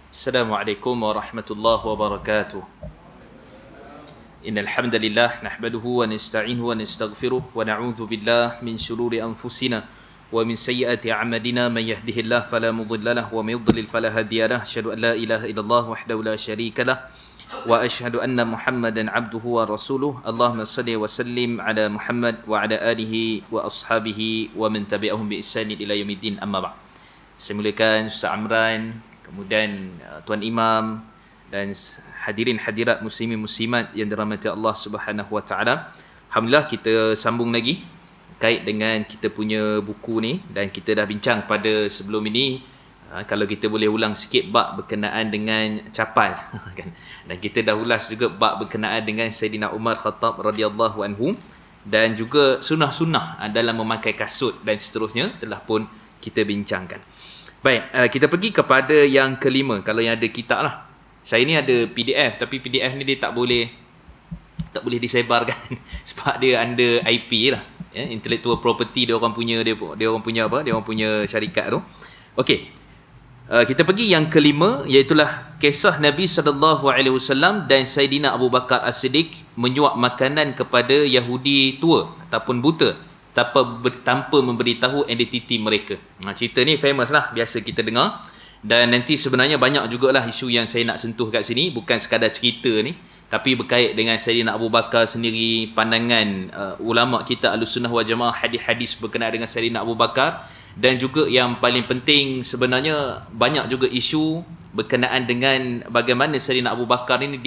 Assalamualaikum warahmatullahi wabarakatuh. Innal hamdalillah nahmaduhu wa nasta'inuhu wa nastaghfiruh wa na'udzu billah min shururi anfusina wa min sayyiati a'malina man yahdihillahu fala mudilla lahu wa may yudlil fala hadiya lahu. Asyhadu an la ilaha illallah wahdahu la syarika lah wa asyhadu anna Muhammadan 'abduhu wa rasuluh. Allahumma shalli wa sallim ala Muhammad wa ala alihi wa ashabihi wa man tabi'ahum bi ihsan ila yaumiddin. Amma ba'd. Saya muliakan Ustaz Amran, kemudian Tuan Imam dan hadirin hadirat muslimin muslimat yang dirahmati Allah Subhanahu wa taala. Alhamdulillah kita sambung lagi kait dengan kita punya buku ni, dan kita dah bincang pada sebelum ini kalau kita boleh ulang sikit bab berkenaan dengan capal kan. Dan kita dah ulas juga bab berkenaan dengan Sayyidina Umar Khattab radhiyallahu anhu, dan juga sunnah-sunnah dalam memakai kasut dan seterusnya telah pun kita bincangkan. Baik, kita pergi kepada yang kelima. Kalau yang ada kitab lah. Saya ni ada PDF, tapi PDF ni dia tak boleh disebarkan sebab dia under IP lah. Ya, intellectual property dia orang punya syarikat tu. Okey. Kita pergi yang kelima, iaitu kisah Nabi SAW dan Sayyidina Abu Bakar As-Siddiq menyuap makanan kepada Yahudi tua ataupun buta tanpa memberitahu identiti mereka. Cerita ni famous lah, biasa kita dengar. Dan nanti sebenarnya banyak jugalah isu yang saya nak sentuh kat sini, bukan sekadar cerita ni, tapi berkait dengan Sayyidina Abu Bakar sendiri, pandangan ulama kita Ahlussunnah wal Jamaah, hadis-hadis berkenaan dengan Sayyidina Abu Bakar, dan juga yang paling penting sebenarnya banyak juga isu berkenaan dengan bagaimana Sayyidina Abu Bakar ini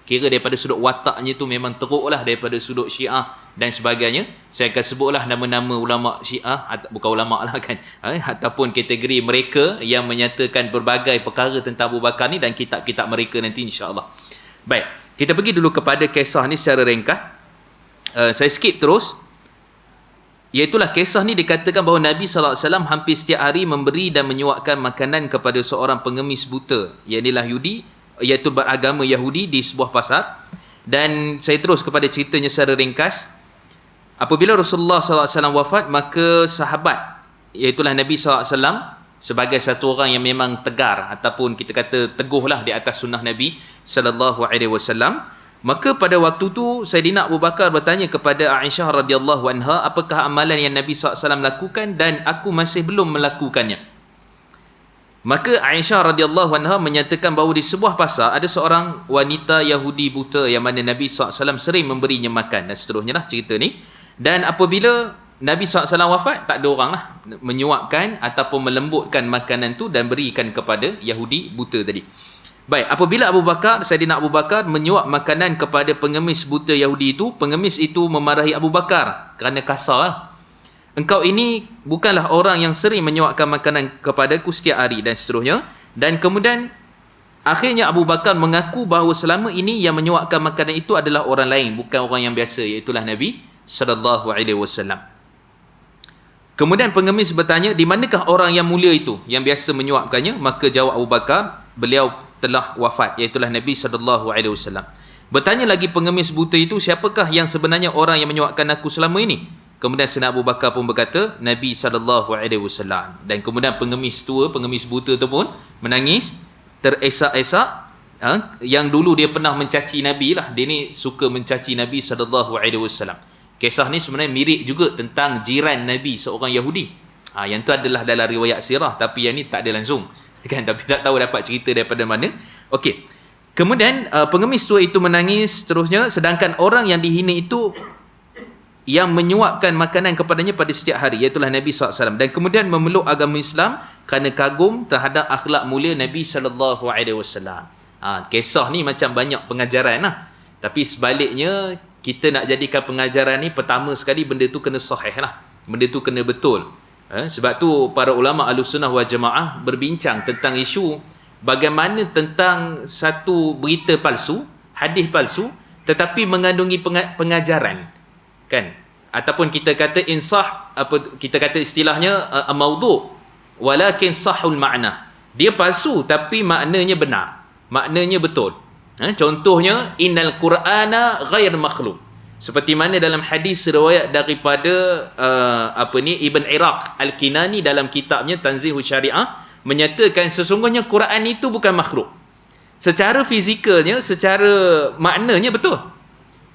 kira daripada sudut wataknya tu memang teruk lah daripada sudut Syiah dan sebagainya. Saya akan sebutlah nama-nama ulama Syiah, bukan ulama lah kan, ataupun kategori mereka yang menyatakan berbagai perkara tentang Abu Bakar ni dan kitab-kitab mereka nanti insya-Allah. Baik, kita pergi dulu kepada kisah ni secara ringkas. Saya skip terus. Iaitulah kisah ni dikatakan bahawa Nabi SAW hampir setiap hari memberi dan menyuapkan makanan kepada seorang pengemis buta, iaitu beragama Yahudi di sebuah pasar. Dan saya terus kepada ceritanya secara ringkas. Apabila Rasulullah SAW wafat, maka sahabat, iaitulah Nabi SAW, sebagai satu orang yang memang tegar ataupun kita kata teguhlah di atas sunnah Nabi SAW, maka pada waktu tu Sayyidina Abu Bakar bertanya kepada Aisyah radhiyallahu anha, apakah amalan yang Nabi SAW lakukan dan aku masih belum melakukannya. Maka Aisyah radhiyallahu anha menyatakan bahawa di sebuah pasar ada seorang wanita Yahudi buta yang mana Nabi SAW sering memberinya makan dan seterusnya lah cerita ni. Dan apabila Nabi SAW wafat, tak ada orang lah menyuapkan ataupun melembutkan makanan tu dan berikan kepada Yahudi buta tadi. Baik, apabila Sayyidina Abu Bakar menyuap makanan kepada pengemis buta Yahudi itu, pengemis itu memarahi Abu Bakar kerana kasar lah. Engkau ini bukanlah orang yang sering menyuapkan makanan kepadaku setiap hari dan seterusnya. Dan kemudian akhirnya Abu Bakar mengaku bahawa selama ini yang menyuapkan makanan itu adalah orang lain, bukan orang yang biasa, iaitulah Nabi SAW. Kemudian pengemis bertanya, di manakah orang yang mulia itu yang biasa menyuapkannya? Maka jawab Abu Bakar, beliau telah wafat, iaitulah Nabi SAW. Bertanya lagi pengemis buta itu, siapakah yang sebenarnya orang yang menyuapkan aku selama ini? Kemudian Sayyidina Abu Bakar pun berkata, Nabi SAW. Dan kemudian pengemis buta tu pun menangis, teresak-esak. Yang dulu dia pernah mencaci Nabi lah. Dia ni suka mencaci Nabi SAW. Kisah ni sebenarnya mirip juga tentang jiran Nabi, seorang Yahudi. Yang tu adalah dalam riwayat sirah, tapi yang ni tak ada langsung. Kan? Tapi tak tahu dapat cerita daripada mana. Okey. Kemudian pengemis tua itu menangis terusnya, sedangkan orang yang dihina itu yang menyuapkan makanan kepadanya pada setiap hari, iaitulah Nabi SAW, dan kemudian memeluk agama Islam kerana kagum terhadap akhlak mulia Nabi SAW. Kisah ni macam banyak pengajaran lah. Tapi sebaliknya, kita nak jadikan pengajaran ni, pertama sekali benda tu kena sahih lah, benda tu kena betul. Sebab tu para ulama Ahlussunnah wal Jamaah berbincang tentang isu bagaimana tentang satu berita palsu, hadis palsu, tetapi mengandungi pengajaran, kan? Ataupun kita kata insah, kita kata istilahnya maudhu' walakin sahul ma'na. Dia palsu tapi maknanya benar, maknanya betul. Contohnya, innal Qur'ana ghair makhluk. Seperti mana dalam hadis riwayat daripada Ibn Iraq Al-Kinani dalam kitabnya Tanzihul Syariah, menyatakan sesungguhnya Quran itu bukan makhluk. Secara fizikalnya, secara maknanya betul.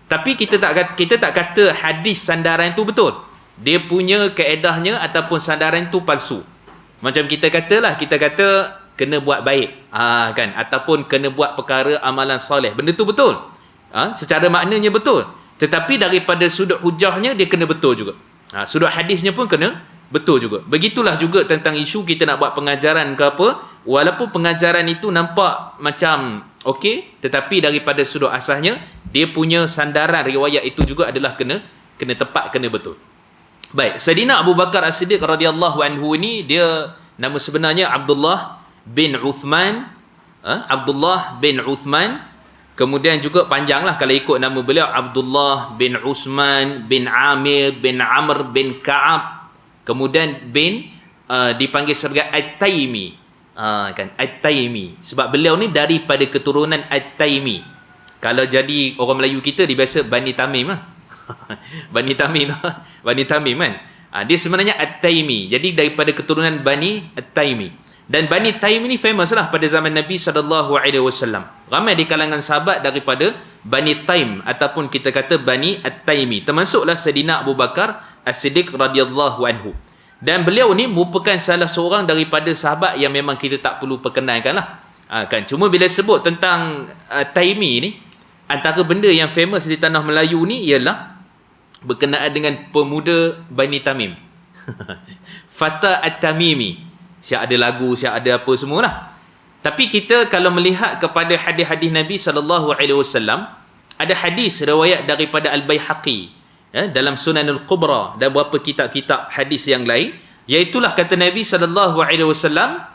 Tapi kita tak kata hadis sandaran itu betul. Dia punya kaedahnya ataupun sandaran itu palsu. Macam kita kata kena buat baik, kan, ataupun kena buat perkara amalan soleh. Benda tu betul. Secara maknanya betul. Tetapi daripada sudut hujahnya dia kena betul juga. Sudut hadisnya pun kena betul juga. Begitulah juga tentang isu kita nak buat pengajaran ke apa, walaupun pengajaran itu nampak macam okey, tetapi daripada sudut asasnya dia punya sandaran riwayat itu juga adalah kena tepat, kena betul. Baik, Sayyidina Abu Bakar As-Siddiq radhiyallahu anhu ini, dia nama sebenarnya Abdullah bin Uthman, Abdullah bin Uthman. Kemudian juga panjanglah kalau ikut nama beliau, Abdullah bin Usman bin Amir bin Amr bin Ka'ab. Kemudian bin dipanggil sebagai At-Taimi. Kan, At-Taimi. Sebab beliau ni daripada keturunan At-Taimi. Kalau jadi orang Melayu kita, dia biasa Bani Tamim lah. Bani Tamim kan. Dia sebenarnya At-Taimi. Jadi daripada keturunan Bani At-Taimi. Dan Bani Taim ini famous lah pada zaman Nabi SAW. Ramai di kalangan sahabat daripada Bani Taim ataupun kita kata Bani At-Taimi. Termasuklah Sayyidina Abu Bakar As-Siddiq radhiyallahu anhu. Dan beliau ni merupakan salah seorang daripada sahabat yang memang kita tak perlu perkenalkan lah. Kan? Cuma bila sebut tentang Taimi ni, antara benda yang famous di tanah Melayu ni ialah berkenaan dengan pemuda Bani Tamim. Fata At-Tamimi. Siap ada lagu, siap ada apa semualah. Tapi kita kalau melihat kepada hadis-hadis Nabi SAW, ada hadis riwayat daripada Al-Baihaqi, dalam Sunanul Kubra dan beberapa kitab-kitab hadis yang lain, iaitulah kata Nabi SAW,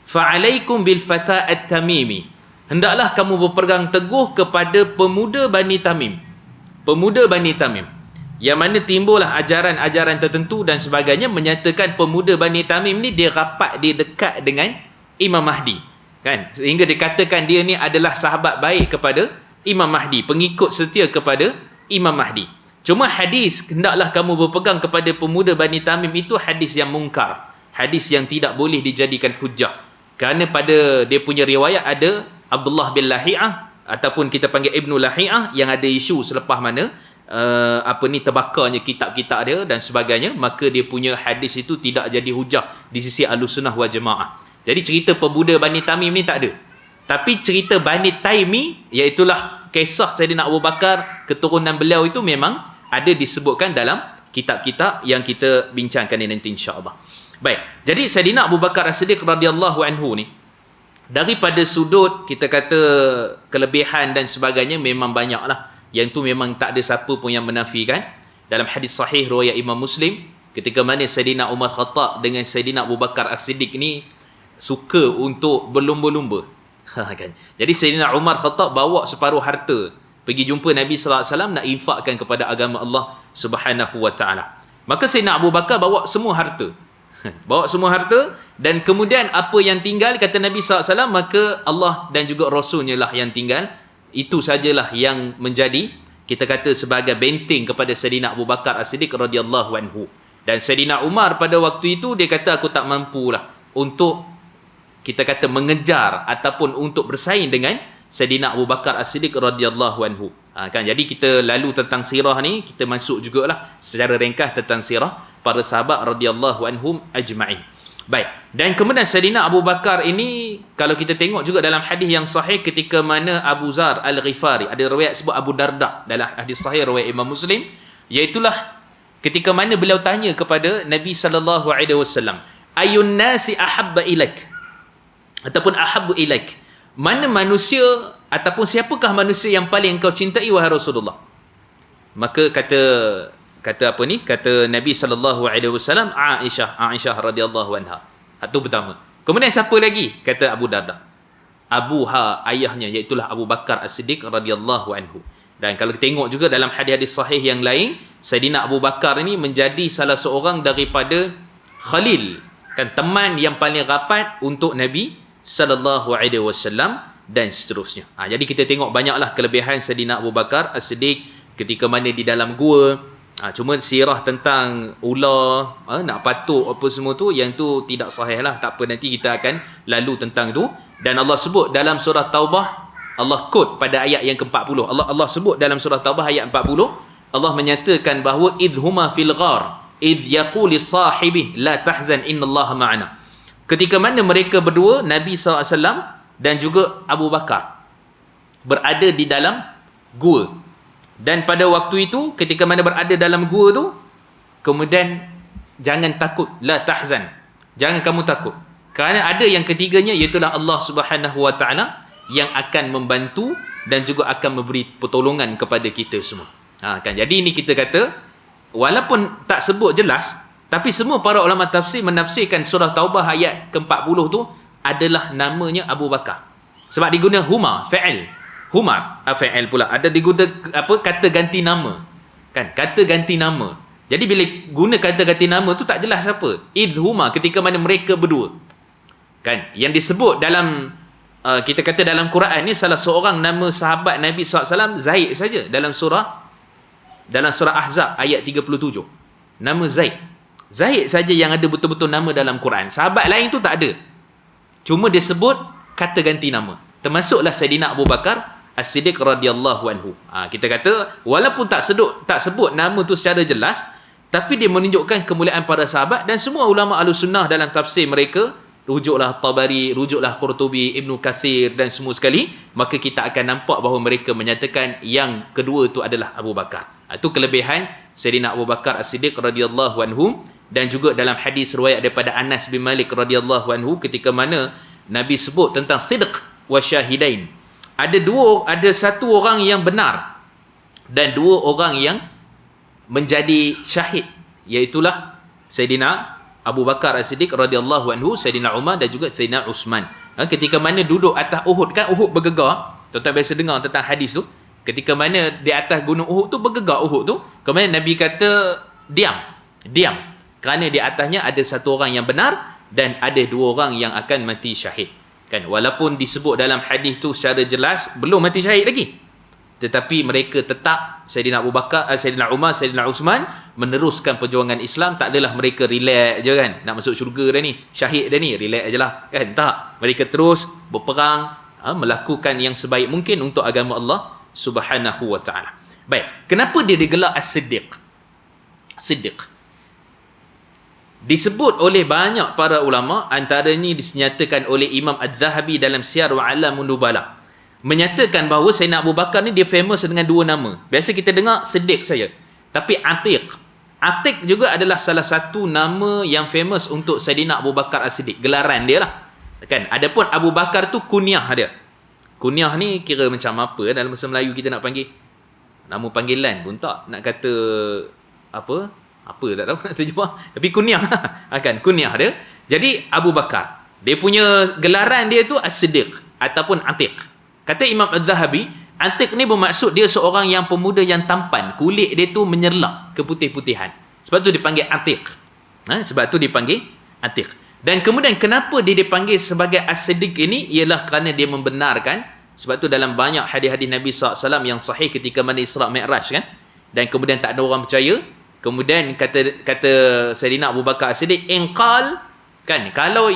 fa'alaikum bil fata at-tamimi, hendaklah kamu berpegang teguh kepada pemuda Bani Tamim. Pemuda Bani Tamim, yang mana timbullah ajaran-ajaran tertentu dan sebagainya menyatakan pemuda Bani Tamim ni dia rapat, dia dekat dengan Imam Mahdi, kan, sehingga dikatakan dia ni adalah sahabat baik kepada Imam Mahdi, pengikut setia kepada Imam Mahdi. Cuma hadis hendaklah kamu berpegang kepada pemuda Bani Tamim itu hadis yang mungkar, hadis yang tidak boleh dijadikan hujah, kerana pada dia punya riwayat ada Abdullah bin Lahi'ah ataupun kita panggil Ibnu Lahi'ah yang ada isu selepas mana terbakarnya kitab-kitab dia dan sebagainya, maka dia punya hadis itu tidak jadi hujah di sisi Ahlussunnah wal Jamaah. Jadi cerita pemuda Bani Tamim ni tak ada. Tapi cerita Bani Taimi, iaitulah kisah Sayyidina Abu Bakar, keturunan beliau itu memang ada disebutkan dalam kitab-kitab yang kita bincangkan ini nanti insya-Allah. Baik, jadi Sayyidina Abu Bakar As-Siddiq radhiyallahu anhu ni, daripada sudut kita kata kelebihan dan sebagainya memang banyaklah. Yang tu memang tak ada siapa pun yang menafikan. Dalam hadis sahih riwayat Imam Muslim, ketika mana Sayyidina Umar Khattab dengan Sayyidina Abu Bakar As-Siddiq ni suka untuk berlumba-lumba. Kan? Jadi Sayyidina Umar Khattab bawa separuh harta pergi jumpa Nabi sallallahu alaihi wasallam nak infakkan kepada agama Allah Subhanahu wa taala. Maka Sayyidina Abu Bakar bawa semua harta. Bawa semua harta, dan kemudian apa yang tinggal kata Nabi sallallahu alaihi wasallam, maka Allah dan juga Rasulnya lah yang tinggal. Itu sajalah yang menjadi kita kata sebagai benteng kepada Sayyidina Abu Bakar As-Siddiq radhiyallahu anhu. Dan Sayyidina Umar pada waktu itu dia kata aku tak mampulah untuk kita kata mengejar ataupun untuk bersaing dengan Sayyidina Abu Bakar As-Siddiq radhiyallahu anhu. Kan, jadi kita lalu tentang sirah ni, kita masuk jugalah secara ringkas tentang sirah para sahabat radhiyallahu anhum ajma'in. Baik, dan kemudian Sayyidina Abu Bakar ini kalau kita tengok juga dalam hadis yang sahih ketika mana Abu Zar Al-Ghifari, ada riwayat sebut Abu Darda dalam hadis sahih riwayat Imam Muslim, iaitulah ketika mana beliau tanya kepada Nabi sallallahu alaihi wasallam, ayun nasi ahabba ilaik, ataupun ahabbu ilaik, mana manusia ataupun siapakah manusia yang paling engkau cintai wahai Rasulullah? Maka kata apa ni? Kata Nabi sallallahu alaihi wasallam, Aisyah radhiyallahu anha. Itu pertama. Kemudian siapa lagi? Kata Abu Darda. Abuha, ayahnya, iaitu Abu Bakar As-Siddiq radhiyallahu anhu. Dan kalau kita tengok juga dalam hadis-hadis sahih yang lain, Sayyidina Abu Bakar ini menjadi salah seorang daripada khalil, kan, teman yang paling rapat untuk Nabi sallallahu alaihi wasallam dan seterusnya. Jadi kita tengok banyaklah kelebihan Sayyidina Abu Bakar As-Siddiq ketika mana di dalam gua, Cuma sirah tentang ular, nak patuk apa semua tu, yang tu tidak sahih lah. Tak apa, nanti kita akan lalu tentang tu. Dan Allah sebut dalam surah Taubah, Allah quote pada ayat yang ke-40. Allah sebut dalam surah Taubah ayat 40, Allah menyatakan bahawa idhuma fil ghar idh yaqul li sahibi la tahzan innallaha ma'ana. Ketika mana mereka berdua, Nabi SAW dan juga Abu Bakar, berada di dalam gua. Dan pada waktu itu, ketika mana berada dalam gua tu, kemudian jangan takut, la tahzan, jangan kamu takut, kerana ada yang ketiganya, iaitulah Allah Subhanahu wa taala yang akan membantu dan juga akan memberi pertolongan kepada kita semua. Kan, jadi ini kita kata, walaupun tak sebut jelas, tapi semua para ulama tafsir menafsirkan surah Taubah ayat ke-40 tu adalah namanya Abu Bakar, sebab diguna huma, fa'il. Humar, fa'il pula. Ada diguna kata ganti nama. Kan? Kata ganti nama. Jadi bila guna kata ganti nama tu tak jelas apa. Idhuma, ketika mana mereka berdua. Kan? Yang disebut dalam kita kata dalam Quran ni, salah seorang nama sahabat Nabi SAW Zaid saja dalam surah Ahzab ayat 37. Nama Zaid. Zaid saja yang ada betul-betul nama dalam Quran. Sahabat lain tu tak ada. Cuma dia sebut kata ganti nama. Termasuklah Saidina Abu Bakar As-Siddiq radhiyallahu anhu. Kita kata walaupun tak sebut nama tu secara jelas, tapi dia menunjukkan kemuliaan para sahabat. Dan semua ulama Ahlussunnah dalam tafsir mereka, rujuklah Tabari, rujuklah Qurtubi, Ibnu Kathir dan semua sekali, maka kita akan nampak bahawa mereka menyatakan yang kedua itu adalah Abu Bakar. Itu kelebihan Saidina Abu Bakar As-Siddiq radhiyallahu anhu. Dan juga dalam hadis riwayat daripada Anas bin Malik radhiyallahu anhu, ketika mana Nabi sebut tentang sidq wa syahidain, ada satu orang yang benar dan dua orang yang menjadi syahid, iaitulah Saidina Abu Bakar As-Siddiq radhiyallahu anhu, Saidina Umar dan juga Saidina Uthman. Ketika mana duduk atas Uhud, kan Uhud bergegar, tuan-tuan biasa dengar tentang hadis tu, ketika mana di atas gunung Uhud tu bergegar Uhud tu, kemudian Nabi kata diam, kerana di atasnya ada satu orang yang benar dan ada dua orang yang akan mati syahid. Kan, walaupun disebut dalam hadis tu secara jelas belum mati syahid lagi, tetapi mereka tetap, Saidina Abu Bakar, Saidina Umar, Saidina Uthman meneruskan perjuangan Islam. Tak adalah mereka relax je kan, nak masuk syurga dah ni, syahid dah ni, relax je lah kan. Tak, mereka terus berperang, melakukan yang sebaik mungkin untuk agama Allah Subhanahu wa ta'ala. Baik, kenapa dia digelar As-Siddiq? Siddiq disebut oleh banyak para ulama, antaranya dinyatakan oleh Imam Adz-Dzahabi dalam Siyar wa A'lamun Nubala, menyatakan bahawa Sayyidina Abu Bakar ni dia famous dengan dua nama. Biasa kita dengar Siddiq saja, tapi Atiq juga adalah salah satu nama yang famous untuk Sayyidina Abu Bakar As-Siddiq, gelaran dia lah kan. Adapun Abu Bakar tu kunyah dia. Kunyah ni kira macam apa dalam bahasa Melayu kita nak panggil, nama panggilan pun tak, nak kata apa tak tahu nak terjemah, tapi kunyah kan, kunyah dia. Jadi Abu Bakar, dia punya gelaran dia tu As-Siddiq ataupun Atiq. Kata Imam Adz-Dzahabi, Atiq ni bermaksud dia seorang yang pemuda yang tampan, kulit dia tu menyerlak keputih-putihan, sebab tu dipanggil Atiq. Sebab tu dipanggil Atiq. Dan kemudian kenapa dia dipanggil sebagai As-Siddiq ini, ialah kerana dia membenarkan. Sebab tu dalam banyak hadis-hadis Nabi SAW yang sahih ketika mana Isra' Mi'raj kan, dan kemudian tak ada orang percaya. Kemudian kata Sayyidina Abu Bakar As-Siddiq, inqal kan, kalau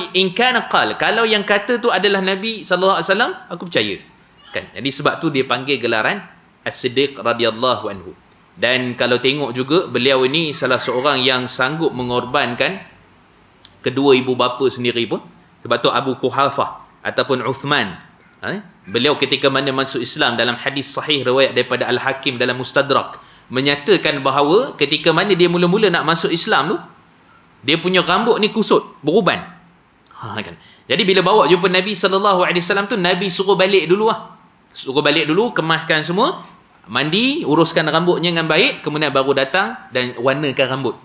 kalau yang kata tu adalah Nabi sallallahu alaihi wasallam, aku percaya kan. Jadi sebab tu dia panggil gelaran As-Siddiq radhiyallahu anhu. Dan kalau tengok juga, beliau ini salah seorang yang sanggup mengorbankan kedua ibu bapa sendiri pun. Sebab tu Abu Quhafah ataupun Uthman, beliau ketika mana masuk Islam, dalam hadis sahih riwayat daripada Al-Hakim dalam Mustadrak, menyatakan bahawa ketika mana dia mula-mula nak masuk Islam tu, dia punya rambut ni kusut, beruban. Kan? Jadi bila bawa jumpa Nabi SAW tu, Nabi suruh balik dulu lah. Suruh balik dulu, kemaskan semua, mandi, uruskan rambutnya dengan baik, kemudian baru datang dan warnakan rambut.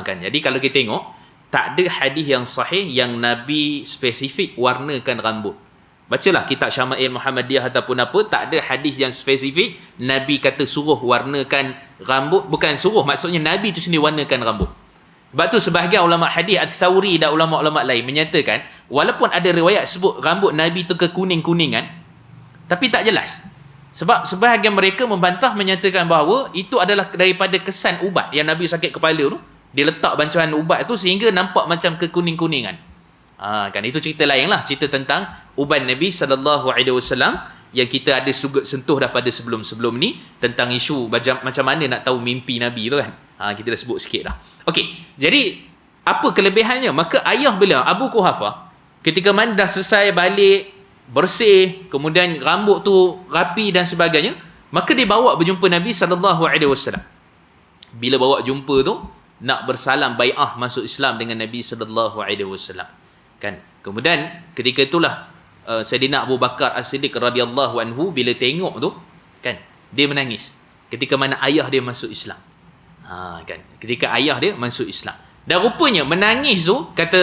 Kan? Jadi kalau kita tengok, tak ada hadis yang sahih yang Nabi spesifik warnakan rambut. Bacalah kitab Syama'il Muhammadiyah ataupun apa, tak ada hadis yang spesifik Nabi kata suruh warnakan rambut. Bukan suruh, maksudnya Nabi tu sendiri warnakan rambut. Sebab tu sebahagian ulama hadis Al-Thawri dan ulama-ulama lain menyatakan, walaupun ada riwayat sebut rambut Nabi tu kekuning-kuningan, tapi tak jelas. Sebab sebahagian mereka membantah menyatakan bahawa itu adalah daripada kesan ubat yang Nabi sakit kepala tu. Dia letak bancuan ubat tu sehingga nampak macam kekuning-kuningan. Kan itu cerita lain lah, cerita tentang ubat Nabi SAW yang kita ada sentuh dah pada sebelum-sebelum ni tentang isu macam mana nak tahu mimpi Nabi tu kan. Kita dah sebut sikit dah. Okey, jadi apa kelebihannya? Maka ayah beliau Abu Quhafah ketika mana dah selesai balik bersih, kemudian rambut tu rapi dan sebagainya, maka dia bawa berjumpa Nabi SAW. Bila bawa jumpa tu, nak bersalam bai'ah masuk Islam dengan Nabi SAW. Kan? Kemudian ketika itulah Sayyidina Abu Bakar As-Siddiq radhiyallahu anhu bila tengok tu, kan, dia menangis ketika mana ayah dia masuk Islam. Kan, ketika ayah dia masuk Islam. Dan rupanya menangis tu, kata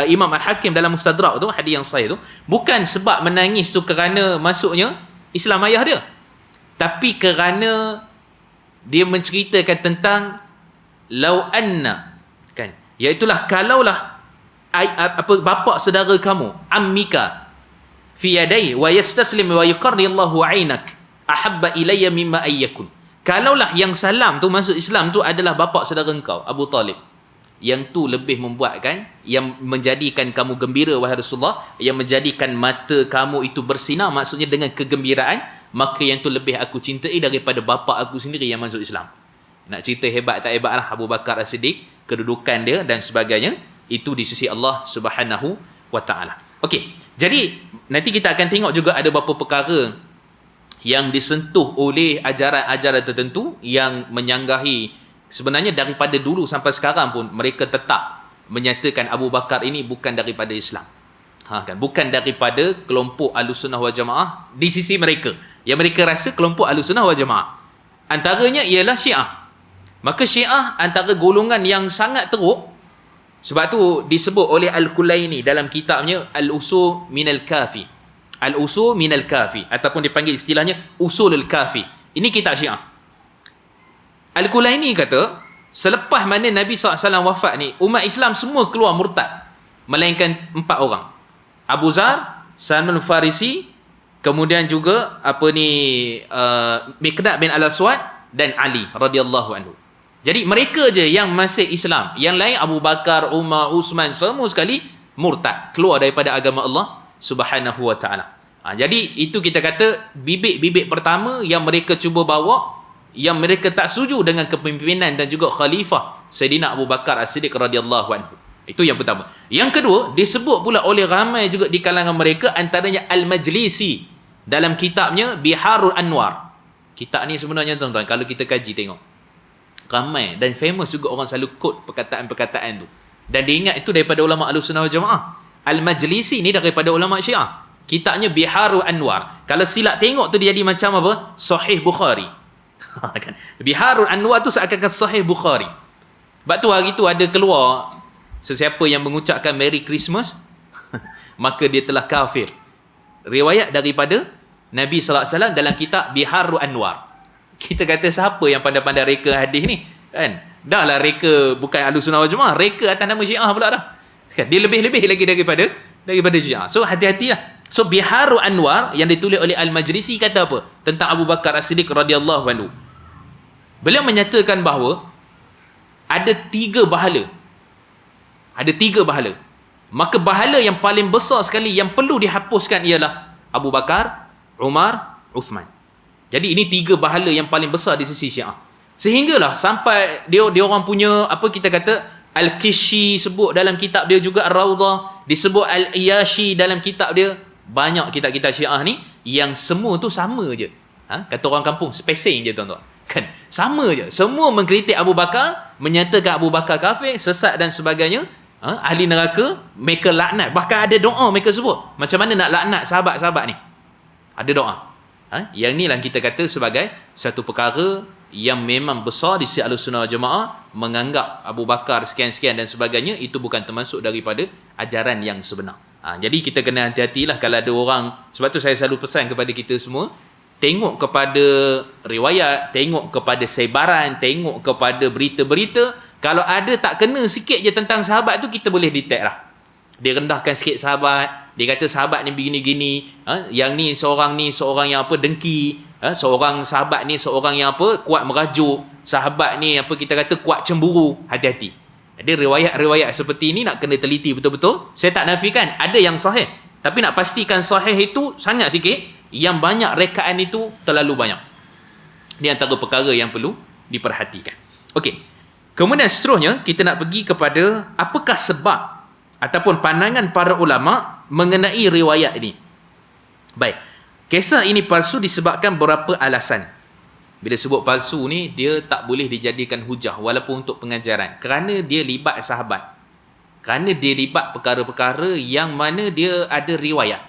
Imam Al-Hakim dalam Mustadrak tu, hadis yang sahih tu, bukan sebab menangis tu kerana masuknya Islam ayah dia, tapi kerana dia menceritakan tentang lau anna, kan, iaitulah kalaulah bapa saudara kamu ammika fi yadai wa yastaslim wa yuqarri Allahu ainak ahabba ilayya mimma ayyakun. Kalaulah yang salam tu masuk Islam tu adalah bapa saudara engkau Abu Talib, yang tu lebih membuatkan, yang menjadikan kamu gembira wahai Rasulullah, yang menjadikan mata kamu itu bersinar, maksudnya dengan kegembiraan, maka yang tu lebih aku cintai daripada bapa aku sendiri yang masuk Islam. Nak cerita hebat tak hebat lah Abu Bakar As-Siddiq, kedudukan dia dan sebagainya, itu di sisi Allah Subhanahu wa ta'ala. Okey, jadi nanti kita akan tengok juga ada beberapa perkara yang disentuh oleh ajaran-ajaran tertentu yang menyanggahi. Sebenarnya daripada dulu sampai sekarang pun mereka tetap menyatakan Abu Bakar ini bukan daripada Islam. Kan, bukan daripada kelompok Ahlussunnah wal Jamaah di sisi mereka. Yang mereka rasa kelompok Ahlussunnah wal Jamaah. Antaranya ialah Syiah. Maka Syiah antara golongan yang sangat teruk. Sebab tu disebut oleh Al-Kulaini dalam kitabnya Al-Usul Minal Kafi. Al-Usul Minal Kafi, ataupun dipanggil istilahnya Usulul Kafi. Ini kitab Syiah. Al-Kulaini kata, selepas mana Nabi SAW wafat ni, umat Islam semua keluar murtad, melainkan 4 orang. Abu Zar, Salman Farisi, kemudian juga Miqdad bin Al-Aswad dan Ali radhiyallahu anhu. Jadi mereka je yang masih Islam. Yang lain Abu Bakar, Umar, Uthman, semua sekali murtad, keluar daripada agama Allah Subhanahu wa ta'ala. Jadi itu kita kata bibit-bibit pertama yang mereka cuba bawa, yang mereka tak setuju dengan kepimpinan dan juga khalifah Sayyidina Abu Bakar As-Siddiq radhiyallahu anhu. Itu yang pertama. Yang kedua, disebut pula oleh ramai juga di kalangan mereka, antaranya Al-Majlisi dalam kitabnya Biharul Anwar. Kitab ni sebenarnya tuan-tuan, kalau kita kaji tengok, ramai dan famous juga orang selalu quote perkataan-perkataan tu. Dan dia ingat itu daripada ulama Ahlussunnah wal Jamaah. Al-Majlisi ni daripada ulama Syiah. Kitabnya Biharul Anwar. Kalau silap tengok tu dia jadi macam apa? Sahih Bukhari. Kan? Biharul Anwar tu seakan-akan Sahih Bukhari. Sebab tu hari tu ada keluar sesiapa yang mengucapkan Merry Christmas maka dia telah kafir. Riwayat daripada Nabi SAW dalam kitab Biharul Anwar. Kita kata siapa yang pandai-pandai reka hadis ni? Kan? Dah lah reka bukan Ahlussunnah wal Jamaah, reka atas nama Syiah pula dah. Kan? Dia lebih-lebih lagi daripada Syiah. So hati-hatilah. So Biharul Anwar yang ditulis oleh Al-Majlisi kata apa? Tentang Abu Bakar As-Siddiq radhiyallahu anhu. Beliau menyatakan bahawa ada 3 bahala. Ada 3 bahala. Maka bahala yang paling besar sekali yang perlu dihapuskan ialah Abu Bakar, Umar, Uthman. Jadi ini 3 bahala yang paling besar di sisi Syiah. Sehinggalah sampai dia orang punya apa kita kata Al-Kishi sebut dalam kitab dia juga Ar-Rawdah, disebut Al-Iyashi dalam kitab dia. Banyak kitab-kitab Syiah ni yang semua tu sama je. Kata orang kampung, spacing je tuan-tuan. Kan? Sama je. Semua mengkritik Abu Bakar, menyatakan Abu Bakar kafir, sesat dan sebagainya. Ahli neraka, mereka laknat. Bahkan ada doa mereka sebut. Macam mana nak laknat sahabat-sahabat ni? Ada doa. Yang ni lah kita kata sebagai satu perkara yang memang besar di sisi Ahlussunnah wal Jamaah, menganggap Abu Bakar sekian-sekian dan sebagainya, itu bukan termasuk daripada ajaran yang sebenar. Jadi kita kena hati-hatilah kalau ada orang. Sebab tu saya selalu pesan kepada kita semua, tengok kepada riwayat, tengok kepada sebaran, tengok kepada berita-berita. Kalau ada tak kena sikit je tentang sahabat tu, kita boleh detect lah. Dia rendahkan sikit sahabat, dia kata sahabat ni begini-gini, yang ni seorang yang apa, dengki, Seorang sahabat ni seorang yang apa, kuat merajuk, sahabat ni apa kita kata kuat cemburu, hati-hati. Jadi riwayat-riwayat seperti ini nak kena teliti betul-betul. Saya tak nafikan ada yang sahih, tapi nak pastikan sahih itu sangat sikit, yang banyak rekaan itu terlalu banyak. Ini antara perkara yang perlu diperhatikan. Okey. Kemudian seterusnya kita nak pergi kepada apakah sebab ataupun pandangan para ulama mengenai riwayat ini. Baik. Kisah ini palsu disebabkan beberapa alasan. Bila sebut palsu ni, dia tak boleh dijadikan hujah walaupun untuk pengajaran. Kerana dia libat sahabat. Kerana dia libat perkara-perkara yang mana dia ada riwayat.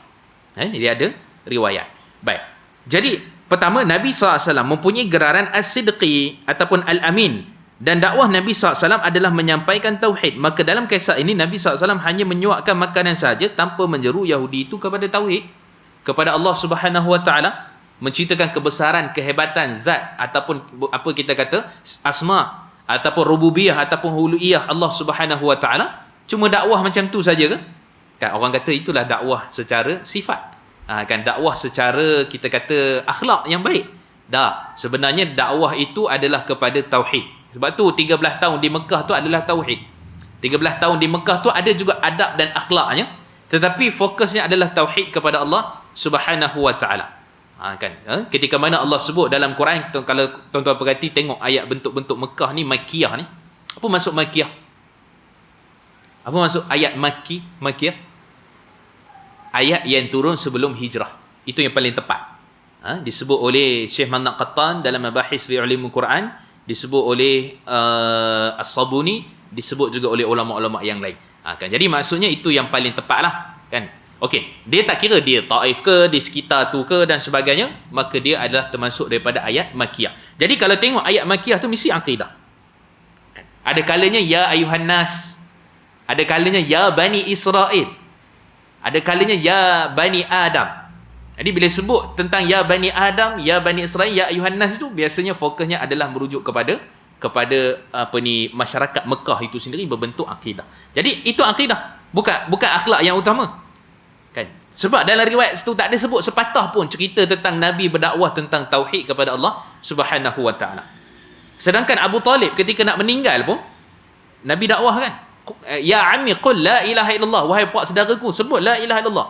Dia ada riwayat. Baik. Jadi, pertama, Nabi SAW mempunyai geraran as-sidqi ataupun al-amin. Dan dakwah Nabi SAW adalah menyampaikan tauhid. Maka dalam kisah ini, Nabi SAW hanya menyuapkan makanan saja tanpa menyeru Yahudi itu kepada tauhid, kepada Allah Subhanahu Wa Taala, menceritakan kebesaran, kehebatan zat ataupun apa kita kata asma ataupun rububiyah ataupun uluhiyah Allah Subhanahu Wa Taala. Cuma dakwah macam tu saja ke? Kan orang kata itulah dakwah secara sifat. Kan dakwah secara kita kata akhlak yang baik. Dah, sebenarnya dakwah itu adalah kepada tauhid. Sebab tu 13 tahun di Mekah tu adalah tauhid. 13 tahun di Mekah tu ada juga adab dan akhlaknya, tetapi fokusnya adalah tauhid kepada Allah Subhanahu Wa Taala. Ketika mana Allah sebut dalam Quran, kalau tuan-tuan perhati tengok ayat bentuk-bentuk Mekah ni, Makkiyah ni. Apa maksud Makkiyah? Apa maksud ayat Makkiyah? Ayat yang turun sebelum hijrah. Itu yang paling tepat. Disebut oleh Syekh Manaq Qattan dalam Mabahis fi Ulumul Quran, disebut oleh As-Sabuni, disebut juga oleh ulama-ulama yang lain. Kan? Jadi maksudnya itu yang paling tepatlah, kan? Okey, dia tak kira dia Taif ke, di sekitar tu ke dan sebagainya, maka dia adalah termasuk daripada ayat Makkiyah. Jadi kalau tengok ayat Makkiyah tu mesti akidah. Kan? Ada kalanya ya ayuhan nas, ada kalanya ya bani Israel, ada kalanya ya bani Adam. Jadi bila sebut tentang ya bani Adam, ya bani Israel, ya ayuhan nas itu biasanya fokusnya adalah merujuk kepada apa ni, masyarakat Mekah itu sendiri berbentuk akidah. Jadi itu akidah, bukan akhlak yang utama. Kan? Sebab dalam riwayat itu tak ada sebut sepatah pun cerita tentang Nabi berdakwah tentang tauhid kepada Allah Subhanahu Wa Taala. Sedangkan Abu Talib ketika nak meninggal pun Nabi dakwah kan, ya ammi qul la ilaha illallah, wahai pak saudaraku sebut la ilaha illallah.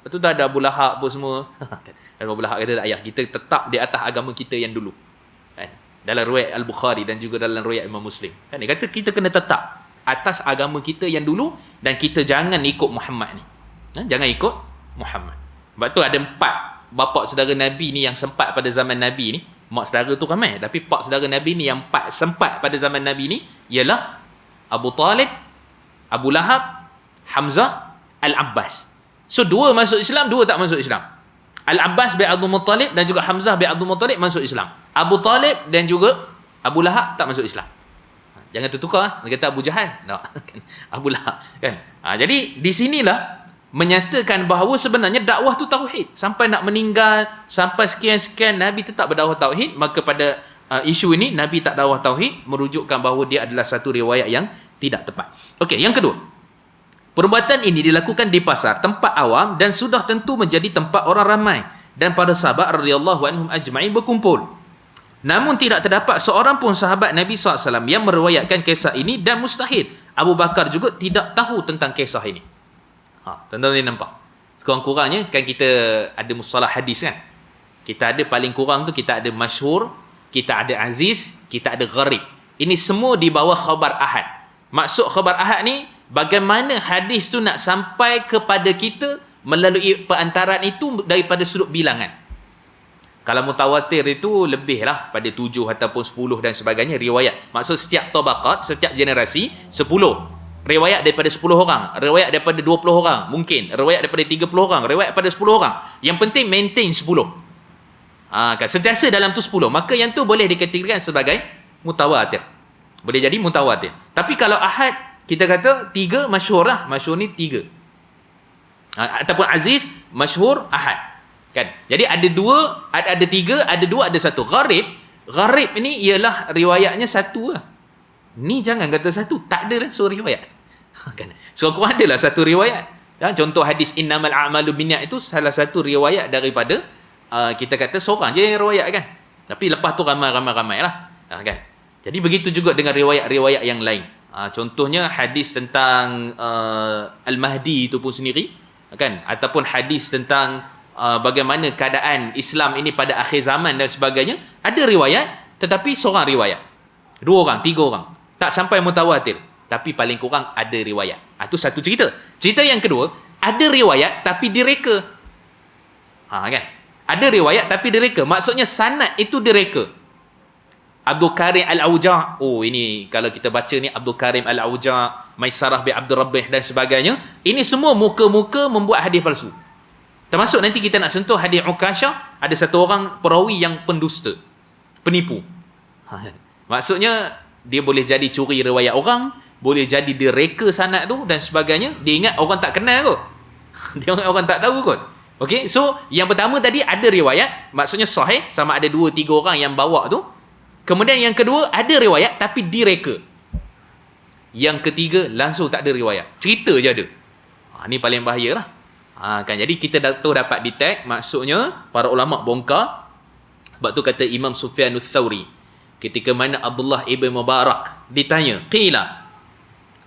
Lepas tu ada Abu Lahab pun semua. Abu Lahab kata ayah kita tetap di atas agama kita yang dulu. Kan? Dalam riwayat Al-Bukhari dan juga dalam riwayat Imam Muslim. Kan? Dia kata kita kena tetap atas agama kita yang dulu dan kita jangan ikut Muhammad ni. Jangan ikut Muhammad. Sebab tu ada 4 bapa saudara Nabi ni yang sempat pada zaman Nabi ni. Mak saudara tu ramai, tapi pak saudara Nabi ni yang 4 sempat pada zaman Nabi ni ialah Abu Talib, Abu Lahab, Hamzah, Al-Abbas. So 2 masuk Islam, 2 tak masuk Islam. Al-Abbas bin Abdul Muttalib dan juga Hamzah bin Abdul Muttalib masuk Islam. Abu Talib dan juga Abu Lahab tak masuk Islam. Jangan tertukar. Dia kata Abu Jahal. No. Abu Lahab. Kan? Jadi di sinilah menyatakan bahawa sebenarnya dakwah tu tauhid. Sampai nak meninggal, sampai sekian-sekian Nabi tetap berdakwah tauhid. Maka pada isu ini Nabi tak dakwah tauhid, merujukkan bahawa dia adalah satu riwayat yang tidak tepat. Okey, yang kedua, perbuatan ini dilakukan di pasar, tempat awam dan sudah tentu menjadi tempat orang ramai dan para sahabat radhiyallahu anhum ajma'in berkumpul. Namun tidak terdapat seorang pun sahabat Nabi SAW yang meriwayatkan kisah ini dan mustahil Abu Bakar juga tidak tahu tentang kisah ini. Tuan-tuan boleh nampak. Sekurang-kurangnya kan kita ada mustalah hadis kan. Kita ada paling kurang tu kita ada masyhur, kita ada aziz, kita ada gharib. Ini semua di bawah khabar ahad. Maksud khabar ahad ni, bagaimana hadis tu nak sampai kepada kita melalui perantaraan itu daripada sudut bilangan. Kalau mutawatir itu lebih lah pada 7 ataupun 10 dan sebagainya riwayat. Maksud setiap tabaqat, setiap generasi 10. Riwayat daripada 10 orang, riwayat daripada 20 orang, mungkin riwayat daripada 30 orang, riwayat daripada 10 orang. Yang penting maintain 10. Kan? Sentiasa dalam tu 10. Maka yang tu boleh dikategorikan sebagai mutawatir. Boleh jadi mutawatir. Tapi kalau ahad, kita kata 3 masyhur lah. Masyhur ni 3. Ataupun aziz, masyhur, ahad. Kan? Jadi ada 2, ada 3, ada 2, ada 1. Gharib ini ialah riwayatnya 1 lah. Ni jangan kata 1, tak ada langsung riwayat. Kan? So aku adalah satu riwayat. Contoh hadis innamal a'malu binniyat itu salah satu riwayat daripada kita kata seorang je yang riwayat kan. Tapi lepas tu ramai lah. Kan. Jadi begitu juga dengan riwayat-riwayat yang lain. Contohnya hadis tentang Al-Mahdi itu pun sendiri, kan? Ataupun hadis tentang bagaimana keadaan Islam ini pada akhir zaman dan sebagainya. Ada riwayat, tetapi seorang riwayat. 2 orang, 3 orang. Tak sampai mutawatir. Tapi paling kurang ada riwayat. Itu satu cerita. Cerita yang kedua, ada riwayat tapi direka. Kan? Ada riwayat tapi direka. Maksudnya sanad itu direka. Abdul Karim Al-Auja'. Ini kalau kita baca ni Abdul Karim Al-Auja', Maisarah bin Abdul Rabbih dan sebagainya. Ini semua muka-muka membuat hadis palsu. Termasuk nanti kita nak sentuh hadis Ukasyah, ada satu orang perawi yang pendusta, penipu. Maksudnya dia boleh jadi curi riwayat orang, boleh jadi dia reka sanad tu dan sebagainya. Dia ingat orang tak kenal kot. Dia ingat orang tak tahu kot. Okey, so yang pertama tadi ada riwayat, maksudnya sahih, sama ada 2-3 orang yang bawa tu. Kemudian yang kedua ada riwayat tapi direka. Yang ketiga langsung tak ada riwayat, cerita je ada. Ni paling bahaya lah. Kan, jadi kita dapat detect, maksudnya para ulama bongkar. Sebab tu kata Imam Sufyan Ats-Tsauri, ketika mana Abdullah ibn Mubarak ditanya, qila,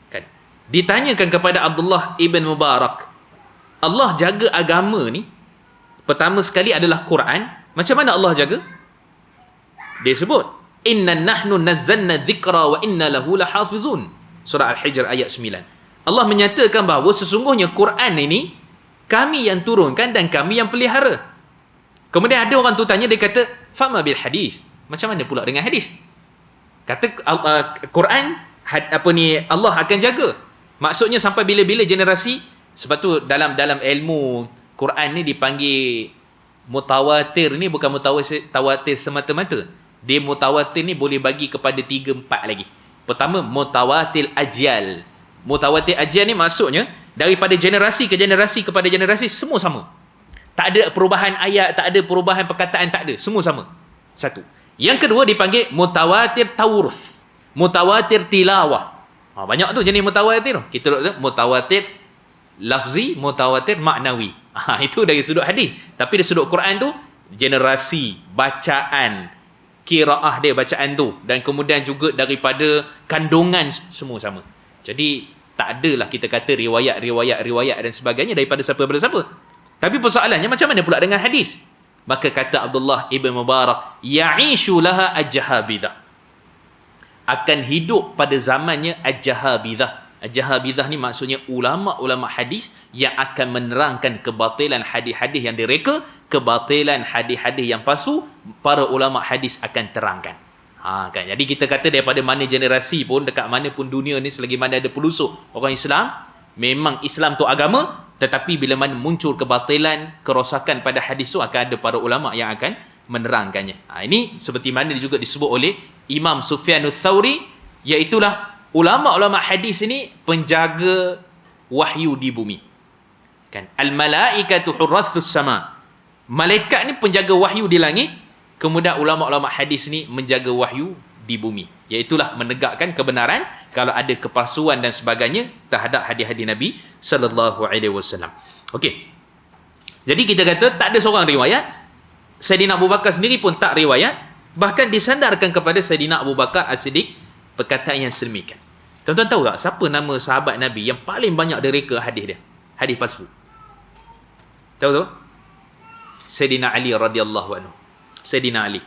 kan, ditanyakan kepada Abdullah ibn Mubarak, Allah jaga agama ni pertama sekali adalah Quran, macam mana Allah jaga? Dia sebut, inna nahnu nazzalna dzikra wa inna lahu lahafizun. Surah Al-Hijr ayat 9. Allah menyatakan bahawa sesungguhnya Quran ini kami yang turunkan dan kami yang pelihara. Kemudian ada orang tu tanya, dia kata, fama bil hadis. Macam mana pula dengan hadis? Kata Quran Allah akan jaga. Maksudnya sampai bila-bila generasi. Sebab tu dalam ilmu Quran ni dipanggil mutawatir ni, bukan mutawatir semata-mata. Dia mutawatir ni boleh bagi kepada 3-4 lagi. Pertama, mutawatir ajal. Mutawatir ajal ni maksudnya daripada generasi ke generasi kepada generasi semua sama. Tak ada perubahan ayat, tak ada perubahan perkataan, tak ada. Semua sama. Satu. Yang kedua dipanggil mutawatir tawruth. Mutawatir tilawah. Banyak tu jenis mutawatir tu. Kita mutawatir lafzi, mutawatir maknawi. Itu dari sudut hadis. Tapi dari sudut Quran tu, generasi, bacaan, qiraah dia bacaan tu, dan kemudian juga daripada kandungan semua sama. Jadi tak adalah kita kata riwayat dan sebagainya daripada siapa pada siapa. Tapi persoalannya macam mana pula dengan hadis? Maka kata Abdullah ibn Mubarak, ya'ishu laha aj-jahabidah. Akan hidup pada zamannya aj-jahabidah. Aj-jahabidah ni maksudnya ulama-ulama hadis yang akan menerangkan kebatilan hadis-hadis yang direka, kebatilan hadis-hadis yang palsu, para ulama hadis akan terangkan. Kan, jadi kita kata daripada mana generasi pun, dekat mana pun dunia ni, selagi mana ada pelusuk orang Islam, memang Islam tu agama, tetapi bila mana muncul kebatilan, kerosakan pada hadis tu, akan ada para ulama yang akan menerangkannya. Ini seperti mana juga disebut oleh Imam Sufyan Ats-Tsauri, iaitulah ulama-ulama hadis ini penjaga wahyu di bumi. Kan, al-malaikatu hurrathus sama. Malaikat ni penjaga wahyu di langit. Kemudian ulama-ulama hadis ni menjaga wahyu di bumi. Iaitulah menegakkan kebenaran kalau ada kepalsuan dan sebagainya terhadap hadis-hadis Nabi SAW. Okey. Jadi kita kata tak ada seorang riwayat. Saidina Abu Bakar sendiri pun tak riwayat. Bahkan disandarkan kepada Saidina Abu Bakar As-Siddiq perkataan yang sedemikian. Tuan-tuan tahu tak siapa nama sahabat Nabi yang paling banyak direka hadis dia? Hadis palsu. Tahu tak? Saidina Ali radhiyallahu anhu. Saidina Ali.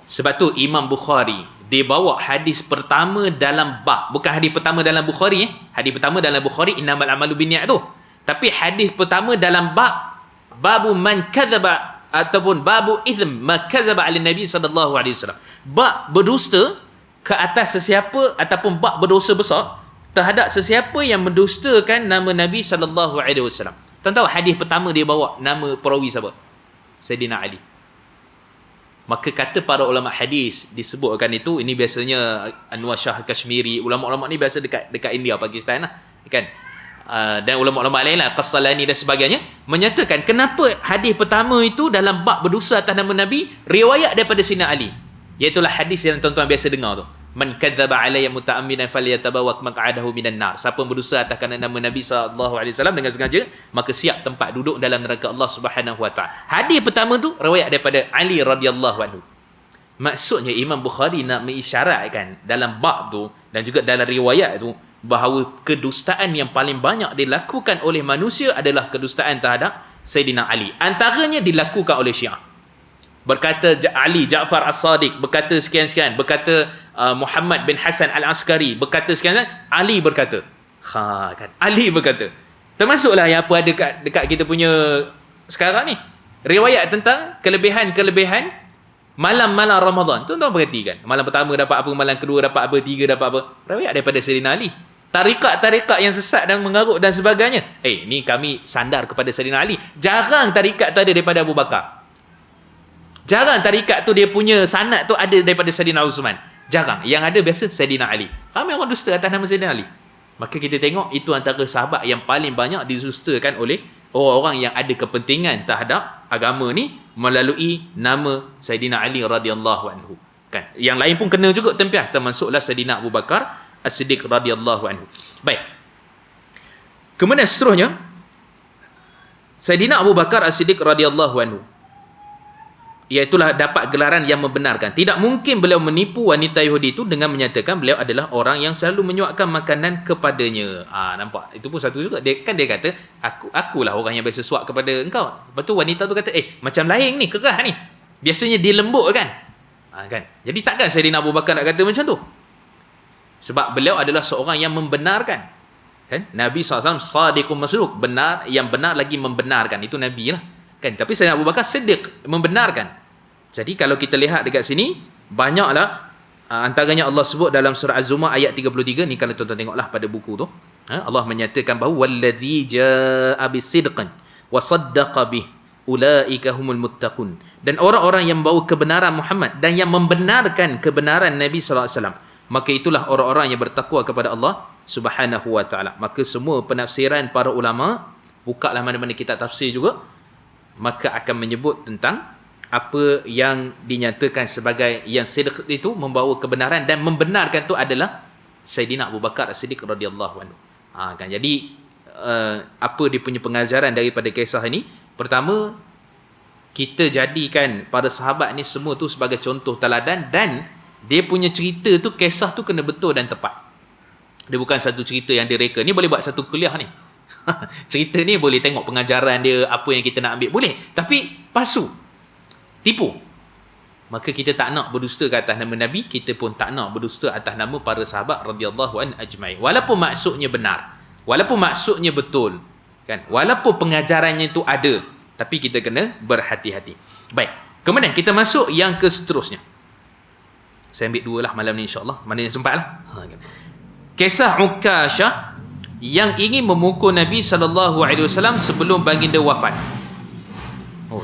Sebab tu Imam Bukhari dia bawa hadis pertama dalam bab, bukan hadis pertama dalam Bukhari hadis pertama dalam Bukhari innamal amalu binniyat tu, tapi hadis pertama dalam bab babu man kadzaba ataupun babu ithm ma kadzaba ala nabi sallallahu alaihi wasallam, bab berdusta ke atas sesiapa ataupun bab berdosa besar terhadap sesiapa yang mendustakan nama Nabi sallallahu alaihi wasallam. Tuan tahu hadis pertama dia bawa nama perawi siapa? Saidina Ali. Maka kata para ulama hadis disebutkan itu, ini biasanya Anwar Shah Kashmiri, ulama-ulama ni biasa dekat India, Pakistan lah, kan? Dan ulama-ulama lain lah, Qassalani dan sebagainya, menyatakan kenapa hadis pertama itu dalam bab berdosa atas nama Nabi riwayat daripada Saidina Ali, iaitulah hadis yang tuan-tuan biasa dengar tu. Man kadzdzaba alayya muta'ammidan falyatabawwaq maq'adahu minan nar. Siapa berdusta atas kerana nama Nabi SAW dengan sengaja, maka siap tempat duduk dalam neraka Allah Subhanahu wa taala. Hadis pertama tu riwayat daripada Ali radhiyallahu anhu. Maksudnya Imam Bukhari nak mengisyaratkan dalam bab tu dan juga dalam riwayat tu bahawa kedustaan yang paling banyak dilakukan oleh manusia adalah kedustaan terhadap Sayyidina Ali. Antaranya dilakukan oleh Syiah. Berkata Ali Ja'far As-Sadiq, berkata sekian-sekian, berkata Muhammad bin Hasan Al-Askari, berkata sekian-sekian, Ali berkata. Kan? Ali berkata. Termasuklah yang apa ada dekat kita punya sekarang ni. Riwayat tentang kelebihan-kelebihan malam-malam Ramadan. Tuan-tuan perhatikan. Malam pertama dapat apa, malam kedua dapat apa, tiga dapat apa. Riwayat daripada Sayyidina Ali. Tarikat-tarikat yang sesat dan mengarut dan sebagainya. Ni kami sandar kepada Sayyidina Ali. Jarang tarikat tu ada daripada Abu Bakar. Jarang tarikat tu dia punya sanad tu ada daripada Sayyidina Uthman. Jarang. Yang ada biasa Sayyidina Ali. Ramai orang dusta atas nama Sayyidina Ali. Maka kita tengok itu antara sahabat yang paling banyak didustakan oleh orang-orang yang ada kepentingan terhadap agama ni melalui nama Sayyidina Ali radhiyallahu anhu. Kan? Yang lain pun kena juga tempias, termasuklah Sayyidina Abu Bakar As-Siddiq radhiyallahu anhu. Baik. Kemudian seterusnya Sayyidina Abu Bakar As-Siddiq radhiyallahu anhu, iaitulah dapat gelaran yang membenarkan. Tidak mungkin beliau menipu wanita Yahudi itu dengan menyatakan beliau adalah orang yang selalu menyuapkan makanan kepadanya. Nampak? Itu pun satu juga. Dia kata, akulah orang yang biasa suap kepada engkau. Lepas tu wanita tu kata, macam lain ni, kerah ni. Biasanya dia lembut kan? Kan? Jadi takkan Sayyidina Abu Bakar nak kata macam tu? Sebab beliau adalah seorang yang membenarkan. Kan? Nabi SAW sadiqun masduq, benar, yang benar lagi membenarkan. Itu Nabi lah. Kan? Tapi Sayyidina Abu Bakar Siddiq, membenarkan. Jadi kalau kita lihat dekat sini, banyaklah antaranya Allah sebut dalam surah Az-Zumar ayat 33 ni, kalau tuan-tuan tengoklah pada buku tu, Allah menyatakan bahawa walladzi jaa'a bisidqin wa saddaqa bih ulaika humul muttaqun. Dan orang-orang yang membawa kebenaran Muhammad dan yang membenarkan kebenaran Nabi sallallahu alaihi wasallam, maka itulah orang-orang yang bertakwa kepada Allah Subhanahu wa taala. Maka semua penafsiran para ulama, bukalah mana-mana kitab tafsir juga, maka akan menyebut tentang apa yang dinyatakan sebagai yang sidq itu membawa kebenaran dan membenarkan tu adalah Sayyidina Abu Bakar As-Siddiq radhiyallahu anhu. Kan, jadi apa dia punya pengajaran daripada kisah ini? Pertama, kita jadikan para sahabat ni semua tu sebagai contoh teladan, dan dia punya cerita tu, kisah tu kena betul dan tepat. Dia bukan satu cerita yang direka. Ni boleh buat satu kuliah ni. Cerita ni boleh tengok pengajaran dia, apa yang kita nak ambil, boleh. Tapi palsu, tipu. Maka kita tak nak berdusta ke atas nama Nabi, kita pun tak nak berdusta atas nama para sahabat radhiyallahu an ajma'in. Walaupun maksudnya benar, walaupun maksudnya betul, kan? Walaupun pengajarannya itu ada, tapi kita kena berhati-hati. Baik. Kemudian kita masuk yang ke seterusnya. Saya ambil dua lah malam ni insya-Allah. Mana yang sempat lah. Kisah Ukasyah yang ingin memukul Nabi SAW sebelum baginda wafat.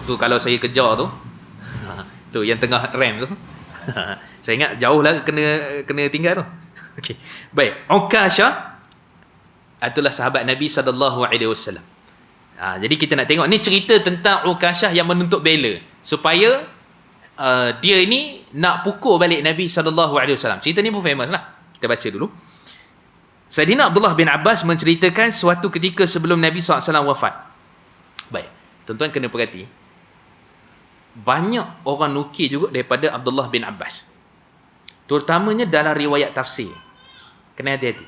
Tu kalau saya kejar tu, tu yang tengah rem tu. Saya ingat jauh lah kena tinggal tu. Okey. Baik, Ukasyah adalah sahabat Nabi SAW. Jadi kita nak tengok ni cerita tentang Ukasyah yang menuntut bela supaya dia ini nak pukul balik Nabi SAW. Cerita ni pun famous lah. Kita baca dulu. Sayyidina Abdullah bin Abbas menceritakan suatu ketika sebelum Nabi SAW wafat. Baik, tuan-tuan kena perhati. Banyak orang nukil juga daripada Abdullah bin Abbas. Terutamanya dalam riwayat tafsir. Kena hati-hati.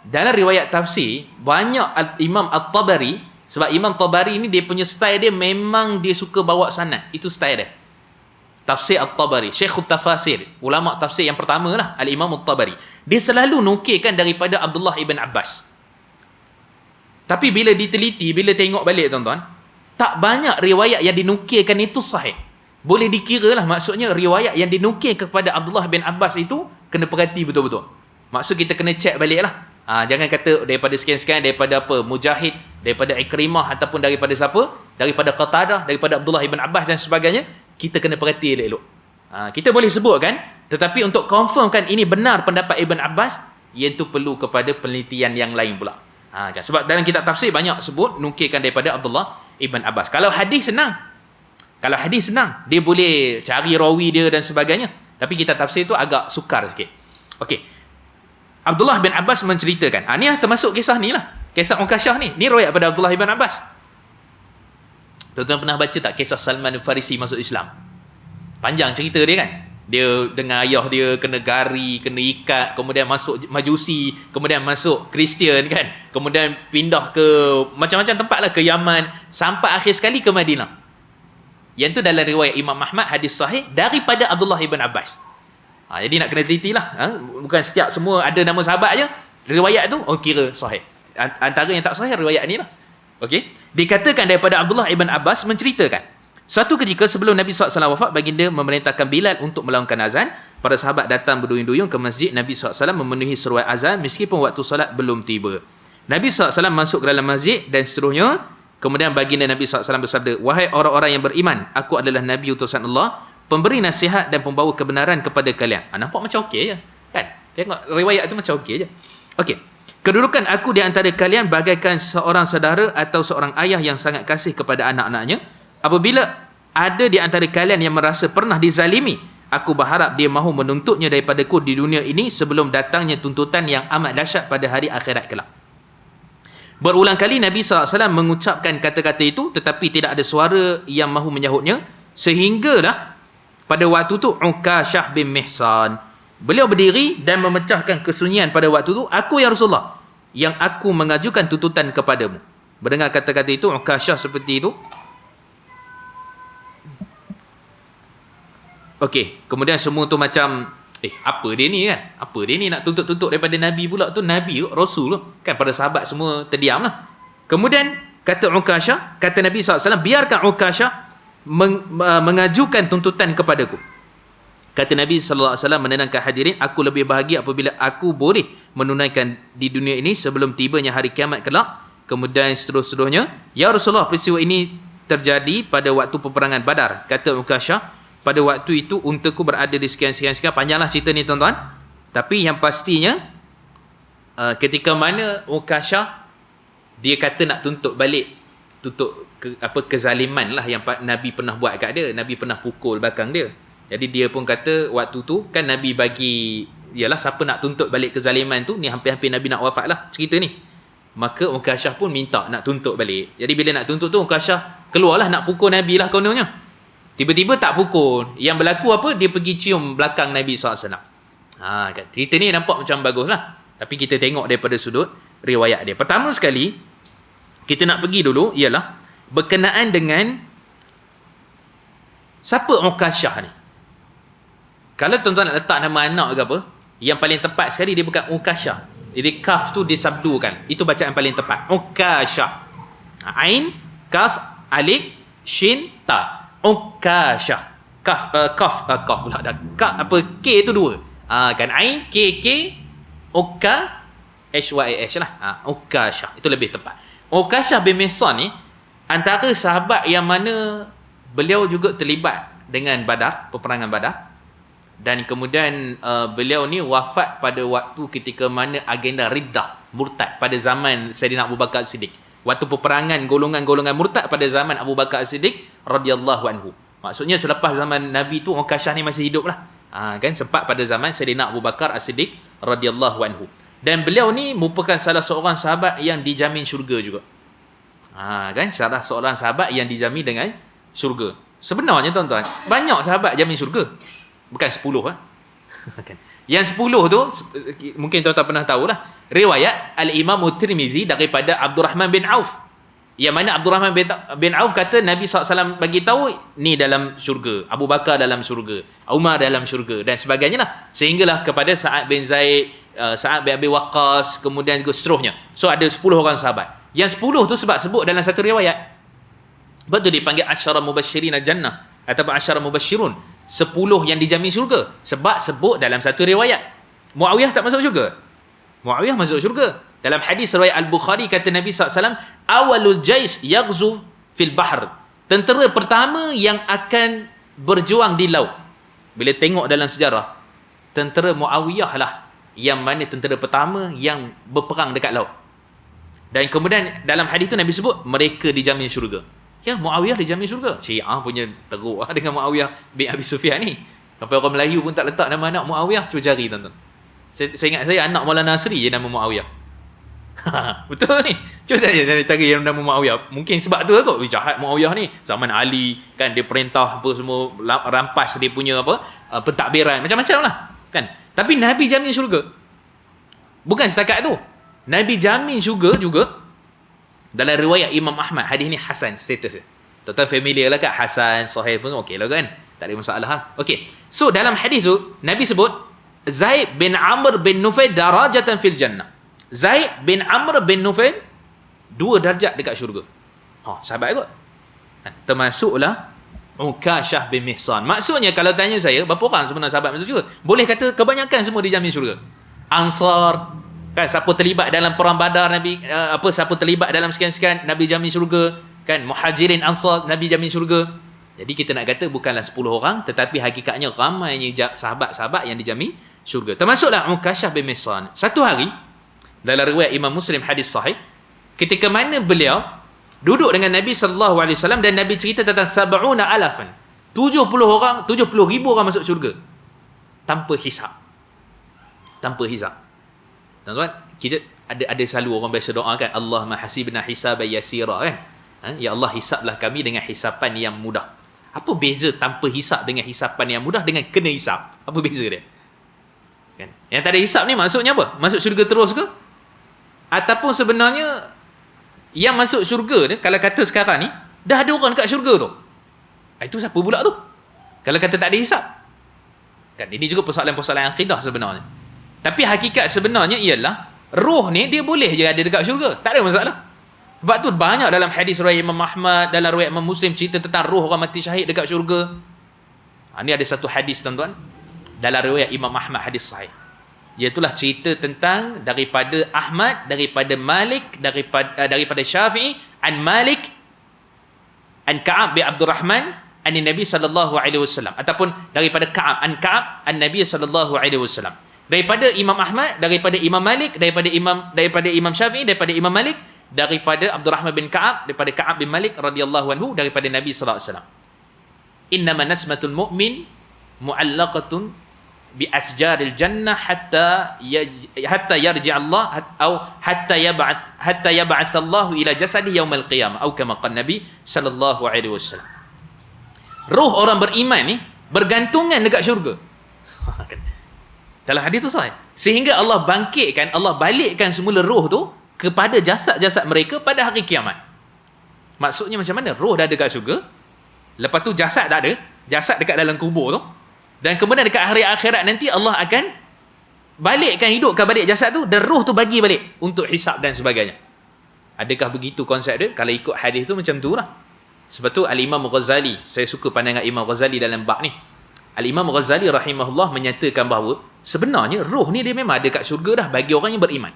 Dalam riwayat tafsir, banyak Imam At-Tabari, sebab Imam Tabari ni dia punya style dia memang dia suka bawa sanad. Itu style dia. Tafsir At-Tabari, Syekhut Tafasir, ulama tafsir yang pertama lah, Al-Imam At-Tabari. Dia selalu nukilkan daripada Abdullah ibn Abbas. Tapi bila diteliti, bila tengok balik tuan-tuan, tak banyak riwayat yang dinukilkan itu sahih. Boleh dikira lah, maksudnya riwayat yang dinukil kepada Abdullah bin Abbas itu kena perhati betul-betul. Maksud kita kena check balik lah. Jangan kata daripada sekian-sekian, daripada apa, Mujahid, daripada Ikrimah, ataupun daripada siapa, daripada Qatadah, daripada Abdullah ibn Abbas dan sebagainya. Kita kena perhati elok-elok. Kita boleh sebut kan, tetapi untuk confirmkan ini benar pendapat Ibn Abbas, iaitu perlu kepada penelitian yang lain pula. Kan? Sebab dalam kitab tafsir banyak sebut nukilkan daripada Abdullah Ibn Abbas. Kalau hadis senang, dia boleh cari rawi dia dan sebagainya. Tapi kitab tafsir tu agak sukar sikit. Okey. Abdullah bin Abbas menceritakan. Ni lah termasuk kisah ni lah. Kisah Ukasyah ni. Ni riwayat pada Abdullah bin Abbas. Tuan-tuan pernah baca tak kisah Salman Al-Farisi masuk Islam? Panjang cerita dia kan. Dia dengan ayah dia kena gari, kena ikat, kemudian masuk Majusi, kemudian masuk Kristian kan. Kemudian pindah ke macam-macam tempat lah, ke Yaman, sampai akhir sekali ke Madinah. Yang tu dalam riwayat Imam Ahmad, hadis sahih daripada Abdullah bin Abbas. Jadi nak kena teliti lah. Bukan setiap semua ada nama sahabat je, riwayat tu kira sahih. Antara yang tak sahih riwayat ni lah. Okey. Dikatakan daripada Abdullah ibn Abbas menceritakan, satu ketika sebelum Nabi SAW wafat, baginda memerintahkan Bilal untuk melaungkan azan. Para sahabat datang berduyun-duyun ke masjid Nabi SAW memenuhi seruan azan meskipun waktu salat belum tiba. Nabi SAW masuk ke dalam masjid dan seterusnya. Kemudian baginda Nabi SAW bersabda, wahai orang-orang yang beriman, aku adalah Nabi utusan Allah, pemberi nasihat dan pembawa kebenaran kepada kalian. Nampak macam okey je kan? Tengok riwayat tu macam okey je. Okey. Kedudukan aku di antara kalian bagaikan seorang saudara atau seorang ayah yang sangat kasih kepada anak-anaknya. Apabila ada di antara kalian yang merasa pernah dizalimi, aku berharap dia mahu menuntutnya daripadaku di dunia ini sebelum datangnya tuntutan yang amat dahsyat pada hari akhirat kelak. Berulang kali Nabi SAW mengucapkan kata-kata itu, tetapi tidak ada suara yang mahu menyahutnya, sehinggalah pada waktu tu Ukasyah bin Mihsan, beliau berdiri dan memecahkan kesunyian pada waktu itu, aku ya Rasulullah, yang aku mengajukan tuntutan kepadamu. Mendengar kata-kata itu, Ukasyah seperti itu. Okey, kemudian semua tu macam, apa dia ni kan? Apa dia ni nak tuntut-tuntut daripada Nabi pula tu? Nabi, Rasul tu. Kan para sahabat semua terdiam lah. Kemudian kata Ukasyah, kata Nabi SAW, biarkan Ukasyah mengajukan tuntutan kepadaku. Kata Nabi SAW menenangkan hadirin, aku lebih bahagia apabila aku boleh menunaikan di dunia ini sebelum tibanya hari kiamat kelak. Kemudian seterusnya, ya Rasulullah, peristiwa ini terjadi pada waktu peperangan Badar. Kata Ukasyah, pada waktu itu untaku berada di sekian-sekian. Panjanglah cerita ni tuan-tuan. Tapi yang pastinya, ketika mana Ukasyah dia kata nak tuntut balik, kezaliman lah yang Nabi pernah buat kat dia. Nabi pernah pukul belakang dia. Jadi dia pun kata waktu tu kan Nabi bagi, yalah siapa nak tuntut balik kezaliman tu, ni hampir-hampir Nabi nak wafat lah cerita ni. Maka Ukasyah pun minta nak tuntut balik. Jadi bila nak tuntut tu, Ukasyah keluarlah nak pukul Nabi lah kononnya. Tiba-tiba tak pukul. Yang berlaku apa? Dia pergi cium belakang Nabi SAW. Kan? Cerita ni nampak macam bagus lah. Tapi kita tengok daripada sudut riwayat dia. Pertama sekali, kita nak pergi dulu ialah berkenaan dengan siapa Ukasyah ni. Kalau tuan-tuan nak letak nama anak ke apa, yang paling tepat sekali dia bukan Ukasyah. Jadi kaf tu disabdukan. Itu bacaan paling tepat. Ukasyah. Ain, kaf, alif, shin, ta. Ukasyah. Kaf pula dah. K tu dua. Kan ain, K, Uka, H-Y-A-S lah. Ukasyah. Itu lebih tepat. Ukasyah bin Mihsan ni, antara sahabat yang mana beliau juga terlibat dengan Badar, peperangan Badar. Dan kemudian beliau ni wafat pada waktu ketika mana agenda riddah, murtad pada zaman Sayyidina Abu Bakar As-Siddiq. Waktu peperangan golongan-golongan murtad pada zaman Abu Bakar As-Siddiq radhiyallahu anhu. Maksudnya selepas zaman Nabi tu Ukasyah ni masih hidup lah. Kan sempat pada zaman Sayyidina Abu Bakar As-Siddiq radhiyallahu anhu. Dan beliau ni merupakan salah seorang sahabat yang dijamin syurga juga. Kan salah seorang sahabat yang dijamin dengan syurga. Sebenarnya tuan-tuan, banyak sahabat jamin syurga. Bukan 10 kan. Yang 10 tu mungkin tuan-tuan pernah tahulah, riwayat Al-Imam Tirmizi daripada Abdurrahman bin Auf. Yang mana Abdurrahman bin Auf kata Nabi SAW bagi tahu ni dalam syurga, Abu Bakar dalam syurga, Umar dalam syurga dan sebagainya lah. Sehinggalah kepada Sa'ad bin Zaid, Sa'ad bin Abi Waqqas, kemudian juga seterusnya. So ada 10 orang sahabat. Yang 10 tu sebut dalam satu riwayat. Sebab tu dipanggil Asyara Mubasyirin Al-Jannah ataupun Asyara Mubashirun. 10 yang dijamin syurga. Sebab sebut dalam satu riwayat. Muawiyah tak masuk syurga? Muawiyah masuk syurga. Dalam hadis riwayat Al-Bukhari kata Nabi SAW, awalul jais yaghzu fil bahr. Tentera pertama yang akan berjuang di laut. Bila tengok dalam sejarah, tentera Muawiyah lah yang mana tentera pertama yang berperang dekat laut. Dan kemudian dalam hadis tu Nabi sebut mereka dijamin syurga. Ya, Muawiyah dijamin syurga. Syiah punya teruk dengan Muawiyah bin Abi Sufyan ni. Sampai orang Melayu pun tak letak nama anak Muawiyah. Cuba cari tuan-tuan. Saya ingat saya anak Maulana Nasri je nama Muawiyah. Betul ni. Cuba saya cari yang nama Muawiyah. Mungkin sebab tu kot jahat Muawiyah ni. Zaman Ali kan dia perintah apa semua, rampas dia punya apa pentadbiran macam-macam lah kan. Tapi Nabi jamin syurga. Bukan setakat tu. Nabi jamin syurga juga dalam riwayat Imam Ahmad. Hadis ni hasan status dia. Tuan-tuan familiar lah kat hasan, sahih pun okey lah kan. Tak ada masalah lah. Okey. So dalam hadis tu Nabi sebut Zaid bin Amr bin Nufail darajatan fil jannah. Zaid bin Amr bin Nufail 2 darjat dekat syurga. Sahabat kot. Termasuklah Ukashah bin Mihsan. Maksudnya kalau tanya saya, berapa orang sebenarnya sahabat masuk syurga? Boleh kata kebanyakan semua dijamin syurga. Ansar, kan, siapa terlibat dalam perang Badar Nabi siapa terlibat dalam sekian-sekian Nabi jamin syurga, kan, Muhajirin Ansar Nabi jamin syurga. Jadi kita nak kata bukanlah 10 orang, tetapi hakikatnya ramainya sahabat-sahabat yang dijamin syurga. Termasuklah Ukashah bin Mihsan. Satu hari dalam riwayat Imam Muslim hadis sahih, ketika mana beliau duduk dengan Nabi SAW dan Nabi cerita tentang 70,000 70,000 orang masuk syurga tanpa hisab. Tanpa hisab. Tuan-tuan, kita ada selalu orang biasa doa kan, Allahumma hasibna hisaban yasira kan. Ya Allah, hisablah kami dengan hisapan yang mudah. Apa beza tanpa hisab dengan hisapan yang mudah dengan kena hisab? Apa beza dia? Kan? Yang tak ada hisab ni maksudnya apa? Masuk syurga terus ke? Ataupun sebenarnya yang masuk syurga ni, kalau kata sekarang ni dah ada orang dekat syurga tu, itu siapa pula tu? Kalau kata tak ada hisab kan, ini juga persoalan-persoalan akidah sebenarnya. Tapi hakikat sebenarnya ialah roh ni dia boleh je ada dekat syurga, tak ada masalah. Sebab tu banyak dalam hadis riwayat Imam Ahmad, dalam riwayat Imam Muslim cerita tentang roh orang mati syahid dekat syurga. Ini ada satu hadis tuan-tuan dalam riwayat Imam Ahmad, hadis sahih. Iaitulah cerita tentang daripada Ahmad, daripada Malik, daripada Syafi'i, an Malik, an Ka'ab bin Abdurrahman, an Nabi sallallahu alaihi wasallam, ataupun daripada Ka'ab, an Ka'ab, an Nabi sallallahu alaihi wasallam. Daripada Imam Ahmad, daripada Imam Malik, daripada Imam Syafi'i, daripada Imam Malik, daripada Abdurrahman bin Ka'ab, daripada Ka'ab bin Malik radhiyallahu anhu, daripada Nabi sallallahu alaihi wasallam. Innama nasmatul mu'min mu'allaqatun bi asjaril jannah hatta yarji Allah atau hatta yab'ath Allah ila jasadi yaumil qiyamah atau kama qala Nabi sallallahu alaihi wasallam. Roh orang beriman ni bergantungan dekat syurga. Dalam hadis tu sahih. Sehingga Allah bangkitkan, Allah balikkan semula roh tu kepada jasad-jasad mereka pada hari kiamat. Maksudnya macam mana? Roh dah dekat syurga, lepas tu jasad tak ada, jasad dekat dalam kubur tu. Dan kemudian dekat hari akhirat nanti Allah akan balikkan, hidupkan balik jasad tu dan roh tu bagi balik untuk hisab dan sebagainya. Adakah begitu konsep dia? Kalau ikut hadis tu macam tu lah. Sebab tu Al-Imam Ghazali, saya suka pandangan Imam Ghazali dalam bab ni. Al-Imam Ghazali rahimahullah menyatakan bahawa sebenarnya roh ni dia memang ada kat syurga dah bagi orang yang beriman.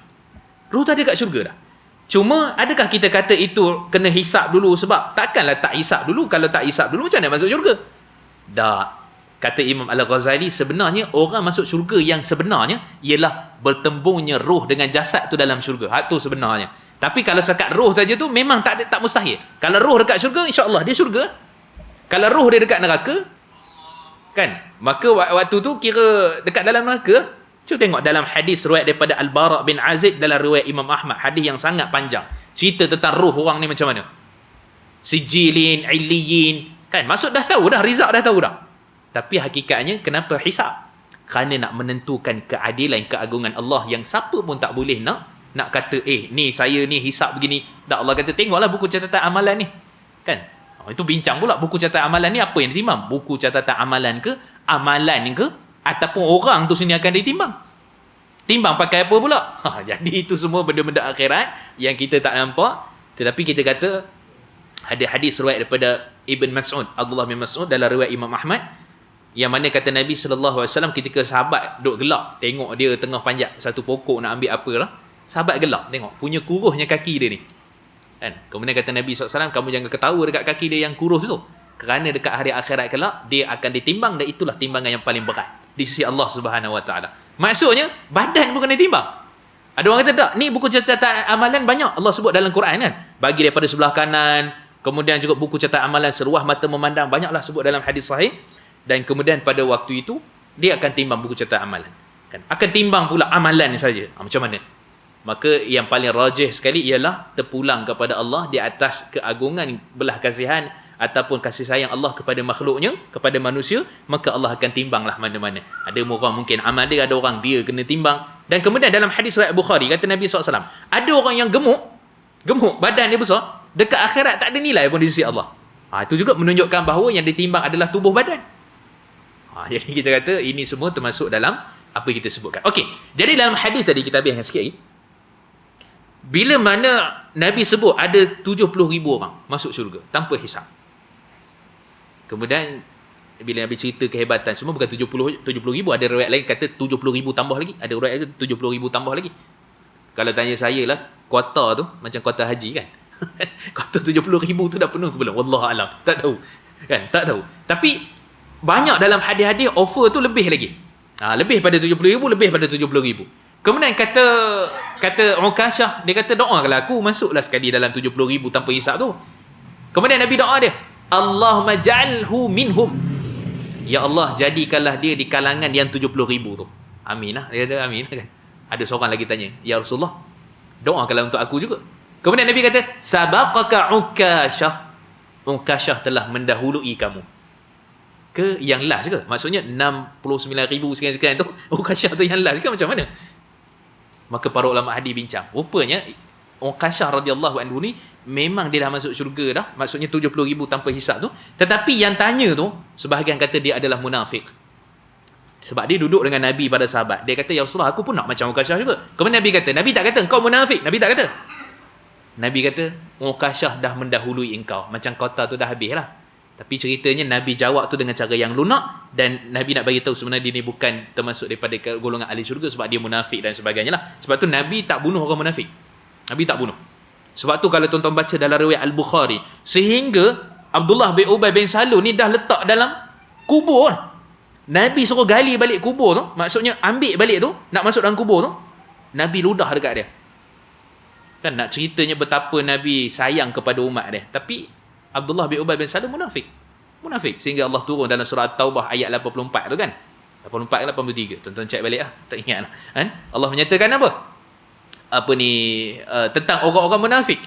Roh tu ada kat syurga dah. Cuma adakah kita kata itu kena hisab dulu? Sebab takkanlah tak hisab dulu. Kalau tak hisab dulu macam mana masuk syurga? Tak. Kata Imam Al-Ghazali, sebenarnya orang masuk syurga yang sebenarnya ialah bertembungnya roh dengan jasad tu dalam syurga. Hak tu sebenarnya. Tapi kalau sekat roh saja tu memang tak mustahil. Kalau roh dekat syurga, insya-Allah dia syurga. Kalau roh dia dekat neraka, kan? Maka waktu tu kira dekat dalam neraka. Cuba tengok dalam hadis riwayat daripada Al-Bara' bin Azib dalam riwayat Imam Ahmad, hadis yang sangat panjang. Cerita tentang roh orang ni macam mana. Sijilin, Illiyin, kan? Maksud dah tahu dah, Rizaq dah tahu dah. Tapi hakikatnya kenapa hisab? Kerana nak menentukan keadilan, keagungan Allah yang siapa pun tak boleh nak kata ni saya ni hisab begini. Tak, Allah kata tengoklah buku catatan amalan ni. Kan? Itu bincang pula buku catatan amalan ni apa yang ditimbang? Buku catatan amalan ke ataupun orang tu sini akan ditimbang. Timbang pakai apa pula? Jadi itu semua benda-benda akhirat yang kita tak nampak. Tetapi kita kata ada hadis riwayat daripada Ibn Mas'ud, Abdullah bin Mas'ud dalam riwayat Imam Ahmad, yang mana kata Nabi SAW ketika sahabat duduk gelak, tengok dia tengah panjat satu pokok nak ambil apa lah, sahabat gelak tengok punya kuruhnya kaki dia ni, kan? Kemudian kata Nabi SAW, kamu jangan ketawa dekat kaki dia yang kurus tu, kerana dekat hari akhirat kelak dia akan ditimbang, dan itulah timbangan yang paling berat di sisi Allah Subhanahu Wa Taala. Maksudnya badan pun kena timbang. Ada orang kata tak, ni buku catatan amalan banyak Allah sebut dalam Quran kan, bagi daripada sebelah kanan, kemudian juga buku catatan amalan seruah mata memandang, banyaklah sebut dalam hadis sahih. Dan kemudian pada waktu itu dia akan timbang buku catatan amalan. Kan? Akan timbang pula amalan saja. Macam mana? Maka yang paling rajih sekali ialah terpulang kepada Allah di atas keagungan belah kasihan ataupun kasih sayang Allah kepada makhluknya, kepada manusia, maka Allah akan timbanglah mana-mana. Ada orang mungkin amal dia, ada orang dia kena timbang. Dan kemudian dalam hadis riwayat Bukhari, kata Nabi SAW, ada orang yang gemuk, badan dia besar, dekat akhirat tak ada nilai pun di sisi Allah. Itu juga menunjukkan bahawa yang ditimbang adalah tubuh badan. Jadi kita kata ini semua termasuk dalam apa yang kita sebutkan. Okey, jadi dalam hadis tadi kita habiskan sikit lagi. Bila mana Nabi sebut ada 70,000 orang masuk syurga tanpa hisab. Kemudian bila Nabi cerita kehebatan semua, bukan 70,000, ada riwayat lain kata 70,000 tambah lagi, ada riwayat kata 70,000 tambah lagi. Kalau tanya saya lah, kuota tu macam kuota haji kan. Kuota 70,000 tu dah penuh ke belum? Wallahualam, tak tahu. Kan, tak tahu. Tapi banyak dalam hadis-hadis offer tu lebih lagi. Lebih pada 70,000, lebih pada 70,000. Kemudian kata Ukasyah, dia kata doa kalau aku masuklah sekali dalam 70,000 tanpa hisab tu. Kemudian Nabi doa dia, Allahumma ja'alhu minhum. Ya Allah, jadikanlah dia di kalangan yang 70,000 tu. Amin lah. Dia kata amin kan. Ada seorang lagi tanya, ya Rasulullah, doakanlah untuk aku juga. Kemudian Nabi kata, sabaqaka Ukasyah. Ukasyah telah mendahului kamu. Ke yang last ke? Maksudnya 69,000 sekian-sekian tu, Ukasyah tu yang last ke macam mana? Maka para ulama hadis bincang. Rupanya Ukasyah radhiyallahu anhu ni memang dia dah masuk syurga dah. Maksudnya 70,000 tanpa hisab tu. Tetapi yang tanya tu, sebahagian kata dia adalah munafik. Sebab dia duduk dengan Nabi pada sahabat. Dia kata, ya Rasulullah, aku pun nak macam Ukasyah juga. Kemudian Nabi kata, Nabi tak kata engkau munafik. Nabi tak kata. Nabi kata, Ukasyah dah mendahului engkau. Macam kota tu dah habis lah. Tapi ceritanya Nabi jawab tu dengan cara yang lunak, dan Nabi nak bagi tahu sebenarnya dia ni bukan termasuk daripada golongan ahli syurga sebab dia munafik dan sebagainya lah. Sebab tu Nabi tak bunuh orang munafik. Nabi tak bunuh. Sebab tu kalau tuan-tuan baca dalam riwayat Al-Bukhari, sehingga Abdullah bin Ubay bin Salul ni dah letak dalam kubur. Nabi suruh gali balik kubur tu, maksudnya ambil balik tu, nak masuk dalam kubur tu, Nabi ludah dekat dia. Kan nak ceritanya betapa Nabi sayang kepada umat dia. Tapi Abdullah bin Ubay bin Salul munafik. Sehingga Allah turun dalam surah At-Taubah ayat 84 tu kan. 84 ke 83. Tuan-tuan cek balik lah. Tak ingat lah. Kan? Allah menyatakan apa? Tentang orang-orang munafik.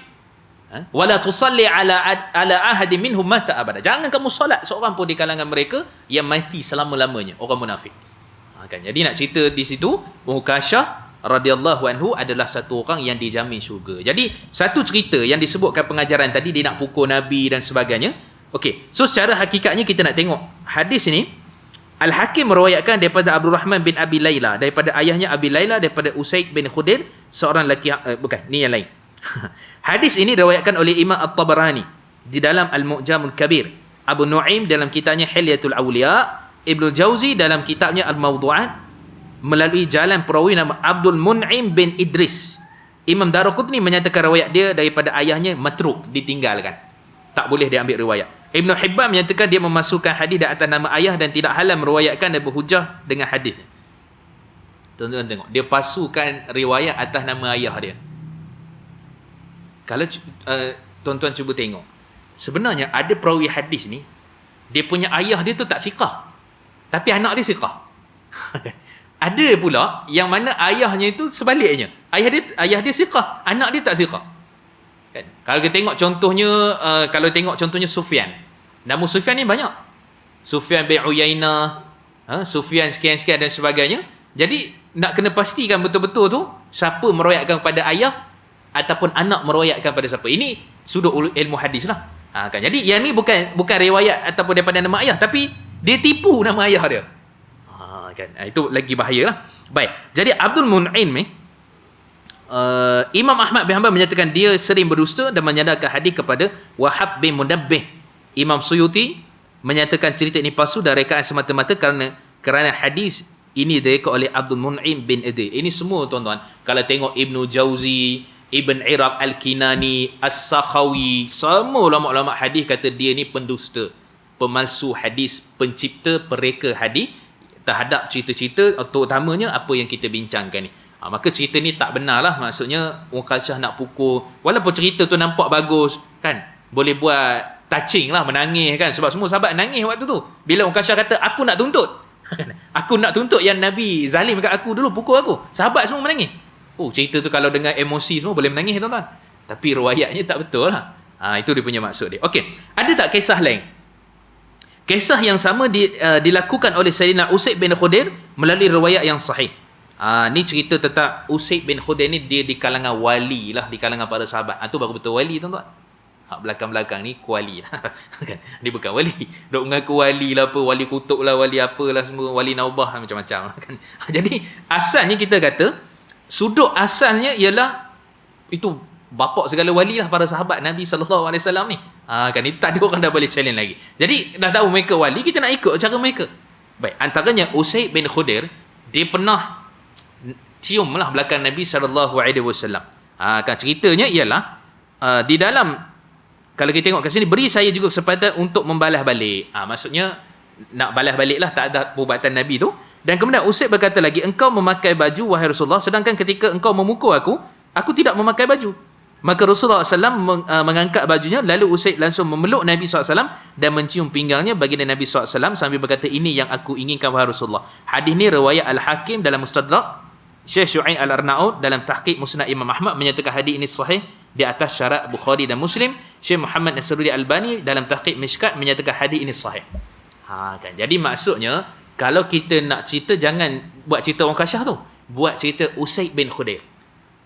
Wala tusalli ala ahadin minhum mata abada. Jangan kamu solat seorang pun di kalangan mereka yang mati selama-lamanya. Orang munafik. Kan? Jadi nak cerita di situ, Ukasyah radhiyallahu anhu adalah satu orang yang dijamin syurga. Jadi satu cerita yang disebutkan pengajaran tadi, dia nak pukul Nabi dan sebagainya. Okey, so secara hakikatnya kita nak tengok hadis ini. Al-Hakim meriwayatkan daripada Abdul Rahman bin Abi Layla, daripada ayahnya Abi Layla, daripada Usaid bin Khudair, seorang lelaki, bukan, ni yang lain. Hadis ini diriwayatkan oleh Imam At-Tabarani di dalam Al-Mu'jamul Kabir, Abu Nuaim dalam kitabnya Hilyatul Awliya, Ibnu Jauzi dalam kitabnya Al-Mawdu'at, melalui jalan perawi nama Abdul Mun'im bin Idris. Imam Daraqutni menyatakan riwayat dia daripada ayahnya matruk, ditinggalkan, tak boleh diambil riwayat. Ibn Hibban menyatakan dia memasukkan hadis di atas nama ayah dan tidak halal meriwayatkan dan berhujah dengan hadis. Tuan-tuan tengok, dia pasukan riwayat atas nama ayah dia. Kalau tuan-tuan cuba tengok, sebenarnya ada perawi hadis ni, dia punya ayah dia tu tak siqah, tapi anak dia siqah. Ada pula yang mana ayahnya itu sebaliknya. Ayah dia siqah, anak dia tak siqah. Kan? Kalau kita tengok contohnya, Sufyan. Nama Sufyan ni banyak. Sufyan bin Uyainah, Sufyan sekian-sekian dan sebagainya. Jadi nak kena pastikan betul-betul tu siapa meroyakkan kepada ayah ataupun anak meroyakkan pada siapa. Ini sudut ilmu hadis lah. Kan? Jadi yang ni bukan riwayat ataupun daripada nama ayah, tapi dia tipu nama ayah dia. Kan? Itu lagi bahayalah. Baik. Jadi Abdul Mun'im ni, Imam Ahmad bin Hanbal menyatakan dia sering berdusta dan menyandarkan hadis kepada Wahab bin Munabbih. Imam Suyuti menyatakan cerita ini palsu dan rekaan semata-mata kerana hadis ini direka oleh Abdul Mun'im bin Adi. Ini semua tuan-tuan, kalau tengok Ibnu Jauzi, Ibn Iraq Al-Kinani, As-Sakhawi, semua ulama-ulama hadis kata dia ni pendusta, pemalsu hadis, pencipta, pereka hadis terhadap cerita-cerita, terutamanya apa yang kita bincangkan ni. Maka cerita ni tak benar lah. Maksudnya Ukasyah nak pukul, walaupun cerita tu nampak bagus kan, boleh buat touching lah, menangis kan, sebab semua sahabat nangis waktu tu bila Ukasyah kata aku nak tuntut. Aku nak tuntut yang Nabi zalim kat aku dulu, pukul aku. Sahabat semua menangis. Oh, cerita tu kalau dengar emosi semua boleh menangis, tuan-tuan. Tapi riwayatnya tak betul lah. Itu dia punya maksud dia. Okey, ada tak kisah lain? Kisah yang sama dilakukan oleh Sayyidina Usaid bin Khudair melalui riwayat yang sahih. Ni cerita tentang Usaid bin Khudair ni, dia di kalangan wali lah, di kalangan para sahabat. Tu baru betul wali, tuan-tuan. Belakang-belakang ni kuali lah. Kan? Dia bukan wali. Dok mengaku wali lah apa, wali kutub lah, wali apalah semua, wali naubah macam-macam. Kan? Jadi asalnya kita kata, sudut asalnya ialah itu bapak segala wali lah para sahabat Nabi SAW ni. Kan itu tak ada orang dah boleh challenge lagi. Jadi dah tahu mereka wali, kita nak ikut cara mereka. Baik, antaranya Usaid bin Khudair, dia pernah cium lah belakang Nabi SAW. Kan ceritanya ialah di dalam, kalau kita tengok kat sini, beri saya juga kesempatan untuk membalas balik. Maksudnya nak balas balik lah, tak ada perbuatan Nabi tu. Dan kemudian Usaid berkata lagi, engkau memakai baju wahai Rasulullah, sedangkan ketika engkau memukul aku tidak memakai baju. Maka Rasulullah SAW mengangkat bajunya, lalu Usaid langsung memeluk Nabi SAW dan mencium pinggangnya baginda Nabi SAW sambil berkata, ini yang aku inginkan wahai Rasulullah. Hadis ni riwayat Al-Hakim dalam Mustadrak, Syekh Syu'aib Al-Arnaud dalam Tahqiq Musnad Imam Ahmad menyatakan hadis ini sahih di atas syarat Bukhari dan Muslim. Syekh Muhammad Nasruddin Albani dalam Tahqiq Mishkat menyatakan hadis ini sahih. Kan. Jadi maksudnya, kalau kita nak cerita, jangan buat cerita orang Kasyah tu. Buat cerita Usaid bin Khudair.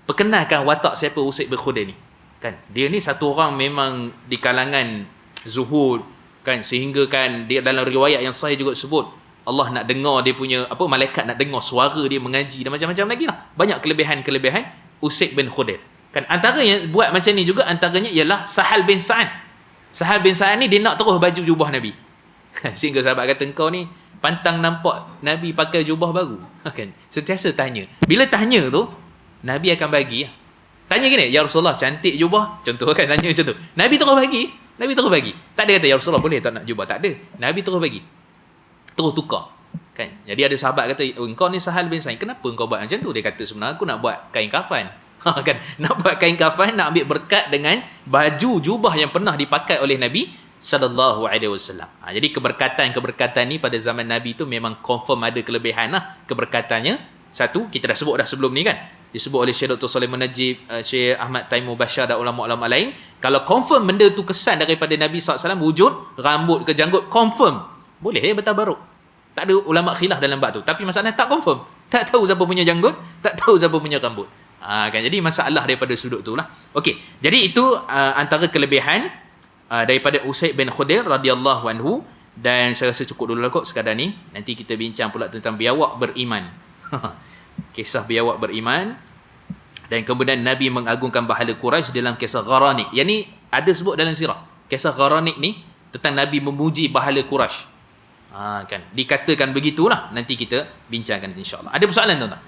Perkenalkan watak siapa Usaid bin Khudair ni. Kan, dia ni satu orang memang di kalangan zuhud, kan, sehingga kan dia dalam riwayat yang sahih juga sebut Allah nak dengar dia punya malaikat nak dengar suara dia mengaji dan macam-macam lagi lah. Banyak kelebihan-kelebihan Usaid bin Khudair. Kan antara yang buat macam ni juga, antaranya ialah Sahal bin Sa'ad. Sahal bin Sa'ad ni dia nak terus baju jubah Nabi. Sehingga sahabat kata, engkau ni pantang nampak Nabi pakai jubah baru. Kan, sentiasa tanya. Bila tanya tu, Nabi akan bagi. Tanya gini, ya Rasulullah, cantik jubah. Contoh kan, tanya macam tu. Nabi terus bagi. Nabi terus bagi. Tak ada kata, ya Rasulullah boleh tak nak jubah. Tak ada. Nabi terus bagi. Terus tukar. Kan? Jadi ada sahabat kata, engkau ni Sahal bin Sa'id, kenapa engkau buat macam tu? Dia kata, sebenarnya aku nak buat kain kafan. Kan? Nak buat kain kafan, nak ambil berkat dengan baju jubah yang pernah dipakai oleh Nabi SAW. Jadi keberkatan ni pada zaman Nabi tu memang confirm ada kelebihan lah keberkatannya. Satu, kita dah sebut dah sebelum ni kan, disebut oleh Syekh Dr. Sulaiman Najib, Syekh Ahmad Taimur Bashar dan ulama-ulama lain. Kalau confirm benda tu kesan daripada Nabi SAW, wujud, rambut ke janggut, confirm, boleh bertabaruk. Tak ada ulama khilaf dalam bab tu. Tapi masalahnya tak confirm. Tak tahu siapa punya janggut, tak tahu siapa punya rambut. Kan, jadi masalah daripada sudut tu lah. Okey, jadi itu antara kelebihan daripada Usaid bin Khudair radhiyallahu anhu. Dan saya rasa cukup dulu lah kot sekadar ni. Nanti kita bincang pula tentang biawak beriman. Kisah biawak beriman. Dan kemudian Nabi mengagungkan bahala Quraisy dalam kisah Gharanik. Yang ni ada sebut dalam sirah. Kisah Gharanik ni tentang Nabi memuji bahala Quraisy. Kan, dikatakan begitulah. Nanti kita bincangkan insya-Allah. Ada persoalan tuan-tuan?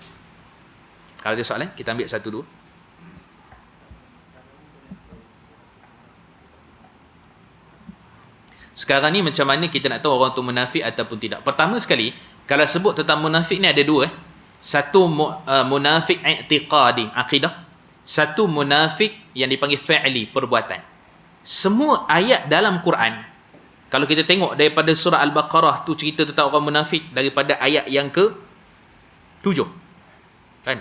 Kalau ada soalan, kita ambil satu dulu. Sekarang ni macam mana kita nak tahu orang tu munafik ataupun tidak? Pertama sekali, kalau sebut tentang munafik ni ada dua. Satu munafik i'tiqadi, akidah. Satu munafik yang dipanggil fa'li, perbuatan. Semua ayat dalam Quran, kalau kita tengok daripada surah Al-Baqarah tu cerita tentang orang munafik daripada ayat yang ke-7. Kan?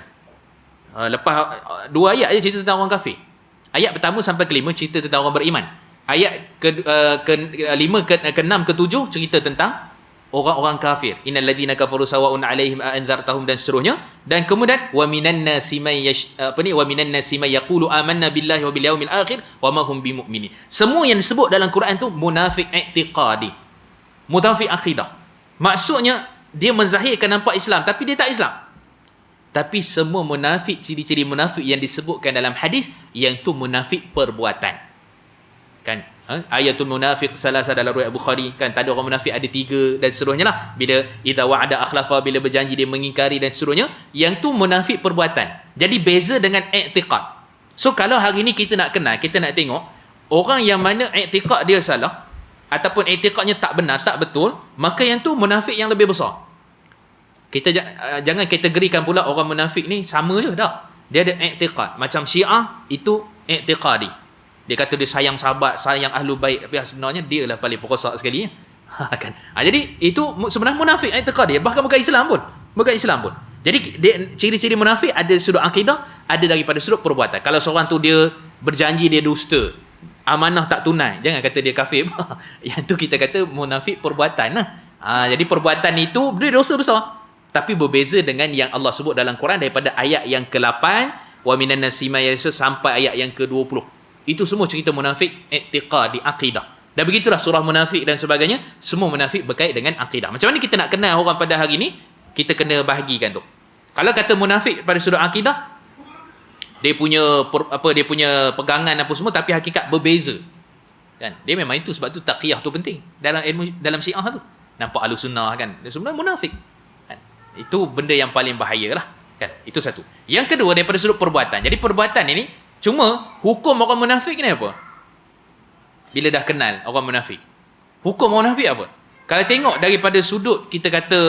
Lepas dua ayat je cerita tentang orang kafir. Ayat pertama sampai ke-5 cerita tentang orang beriman. Ayat ke-5 ke-6 ke-7 cerita tentang orang-orang kafir. Innal ladzina kafaru sawa'un 'alaihim a anzartahum dan seterusnya. Dan kemudian wa minan nasi may yaqulu amanna billahi wa bil yaumil akhir wa ma hum bimu'minin. Semua yang disebut dalam Quran tu munafik i'tiqadi. Munafik akidah. Maksudnya dia menzahirkan nampak Islam tapi dia tak Islam. Tapi semua munafik, ciri-ciri munafik yang disebutkan dalam hadis, yang tu munafik perbuatan. Kan? Ayatul munafiq salasa dalam riwayat Bukhari, kan, tak ada orang munafik ada 3 dan seterusnya lah. Bila idza wa'ada akhlafa, bila berjanji dia mengingkari dan seterusnya. Yang tu munafik perbuatan. Jadi beza dengan i'tiqad. So kalau hari ni kita nak kenal, kita nak tengok orang yang mana i'tiqad dia salah ataupun i'tiqadnya tak benar, tak betul, maka yang tu munafik yang lebih besar. Kita jangan kategorikan pula orang munafik ni sama je dah. Dia ada i'tiqad. Macam Syiah itu i'tiqadi. Dia kata dia sayang sahabat, sayang ahlu bait, tapi sebenarnya dia lah paling perosak sekali. Kan. Jadi itu sebenarnya munafik i'tiqadi, bahkan bukan Islam pun. Bukan Islam pun. Jadi ciri-ciri munafik ada sudut akidah, ada daripada sudut perbuatan. Kalau seorang tu dia berjanji dia dusta, amanah tak tunai, jangan kata dia kafir. Yang tu kita kata munafik perbuatan lah. Jadi perbuatan itu dia dosa besar. Tapi berbeza dengan yang Allah sebut dalam Quran daripada ayat yang ke-8 wa minan nasi may yasud sampai ayat yang ke-20. Itu semua cerita munafik i'tiqadi, akidah. Dan begitulah surah munafik dan sebagainya, semua munafik berkait dengan akidah. Macam mana kita nak kenal orang pada hari ini? Kita kena bahagikan tu. Kalau kata munafik pada sudut akidah, dia punya pegangan apa semua, tapi hakikat berbeza. Kan? Dia memang itu, sebab tu taqiyah tu penting dalam ilmu, dalam Syiah tu. Nampak ahlu sunnah kan? Dia sebenarnya munafik. Kan? Itu benda yang paling bahaya lah. Kan? Itu satu. Yang kedua daripada sudut perbuatan. Jadi perbuatan ini, cuma hukum orang munafik ni apa? Bila dah kenal orang munafik, hukum orang munafik apa? Kalau tengok daripada sudut kita kata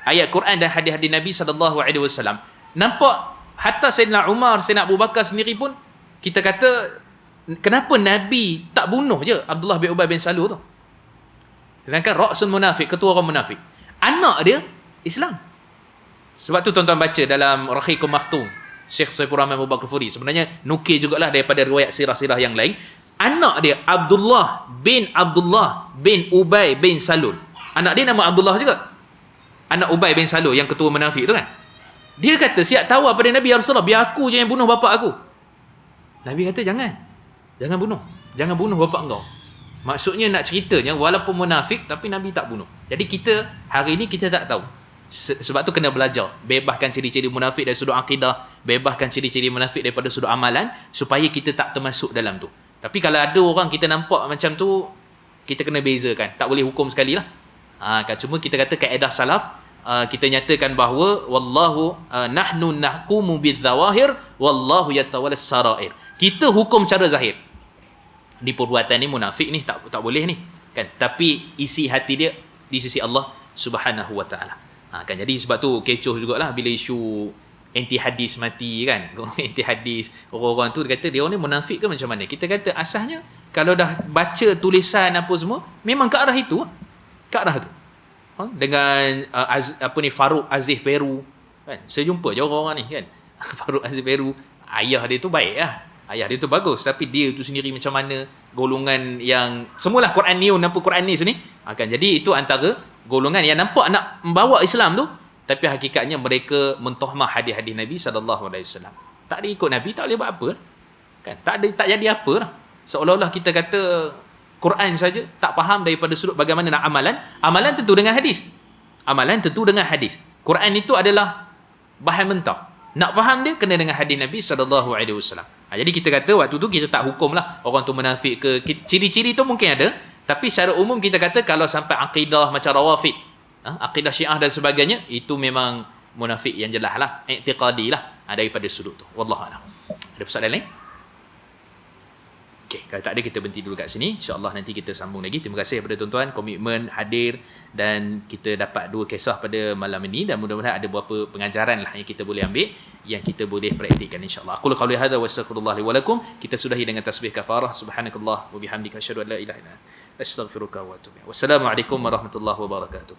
ayat Quran dan hadis-hadis Nabi SAW, nampak hatta Sayyidina Umar, Sayyidina Abu Bakar sendiri pun kita kata kenapa Nabi tak bunuh je Abdullah bin Ubay bin Salul tu? Sedangkan Ra'sul Munafik, ketua orang munafik, anak dia Islam. Sebab tu tuan-tuan baca dalam Rakhikum Makhtum, Syekh Saifur Rahman Mubarak Furi sebenarnya nukil jugalah daripada riwayat sirah-sirah yang lain. Anak dia Abdullah bin Ubay bin Salul. Anak dia nama Abdullah juga. Anak Ubay bin Salul yang ketua munafik tu kan. Dia kata siap tahu pada Nabi, ya Rasulullah, biar aku je yang bunuh bapa aku. Nabi kata jangan. Jangan bunuh. Jangan bunuh bapa engkau. Maksudnya nak ceritanya walaupun munafik tapi Nabi tak bunuh. Jadi kita hari ini kita tak tahu. Sebab tu kena belajar. Bebaskan ciri-ciri munafik dari sudut akidah, bebaskan ciri-ciri munafik daripada sudut amalan supaya kita tak termasuk dalam tu. Tapi kalau ada orang kita nampak macam tu, kita kena bezakan. Tak boleh hukum sekali lah. Kan? Cuma kita kata kaedah salaf, kita nyatakan bahawa wallahu nahnu nahkumu bidzawahir wallahu yatawallas sarair. Kita hukum secara zahir. Di perbuatan ni munafik ni tak boleh ni. Kan? Tapi isi hati dia di sisi Allah Subhanahu wa taala. Kan, jadi sebab tu kecoh jugalah bila isu anti hadis mati kan. Anti hadis, orang-orang tu kata dia orang ni munafik ke macam mana? Kita kata asasnya kalau dah baca tulisan apa semua memang ke arah itu. Ke arah tu. Dengan Farouk Aziz Peru kan. Saya jumpa je orang-orang ni kan. Farouk Aziz Peru, ayah dia tu baik lah. Ayah dia tu bagus, tapi dia tu sendiri macam mana, golongan yang semualah Quraniun apa Quranis ni. Kan, jadi itu antara golongan yang nampak nak membawa Islam tu, tapi hakikatnya mereka mentohmah hadis-hadis Nabi SAW. Tak ada ikut Nabi, tak boleh buat apa. Kan? Tak jadi apa lah. Seolah-olah kita kata Quran saja, tak faham daripada sudut bagaimana nak amalan. Amalan tentu dengan hadis. Amalan tentu dengan hadis. Quran itu adalah bahan mentah. Nak faham dia, kena dengan hadis Nabi SAW. Jadi kita kata waktu tu kita tak hukum lah orang tu munafik ke. Ciri-ciri tu mungkin ada. Tapi secara umum kita kata kalau sampai akidah macam Rawafid, akidah Syiah dan sebagainya, itu memang munafik yang jelas lah, i'tiqadi lah, daripada sudut tu. Wallahualam. Ada persoalan lain? Okey, kalau tak ada kita berhenti dulu kat sini. InsyaAllah nanti kita sambung lagi. Terima kasih kepada tuan-tuan, komitmen hadir, dan kita dapat 2 kisah pada malam ini, dan mudah-mudahan ada beberapa pengajaran lah yang kita boleh ambil, yang kita boleh praktikkan insyaAllah. Aqulu qawli hadha wa astaghfirullah li wa lakum. Kita sudahi dengan tasbih kafarah. Subhanakallah wa bihamdika asyhadu an la ilaha illa anta astaghfiruka wa atubu ilaik. Wassalamualaikum warahmatullahi wabarakatuh.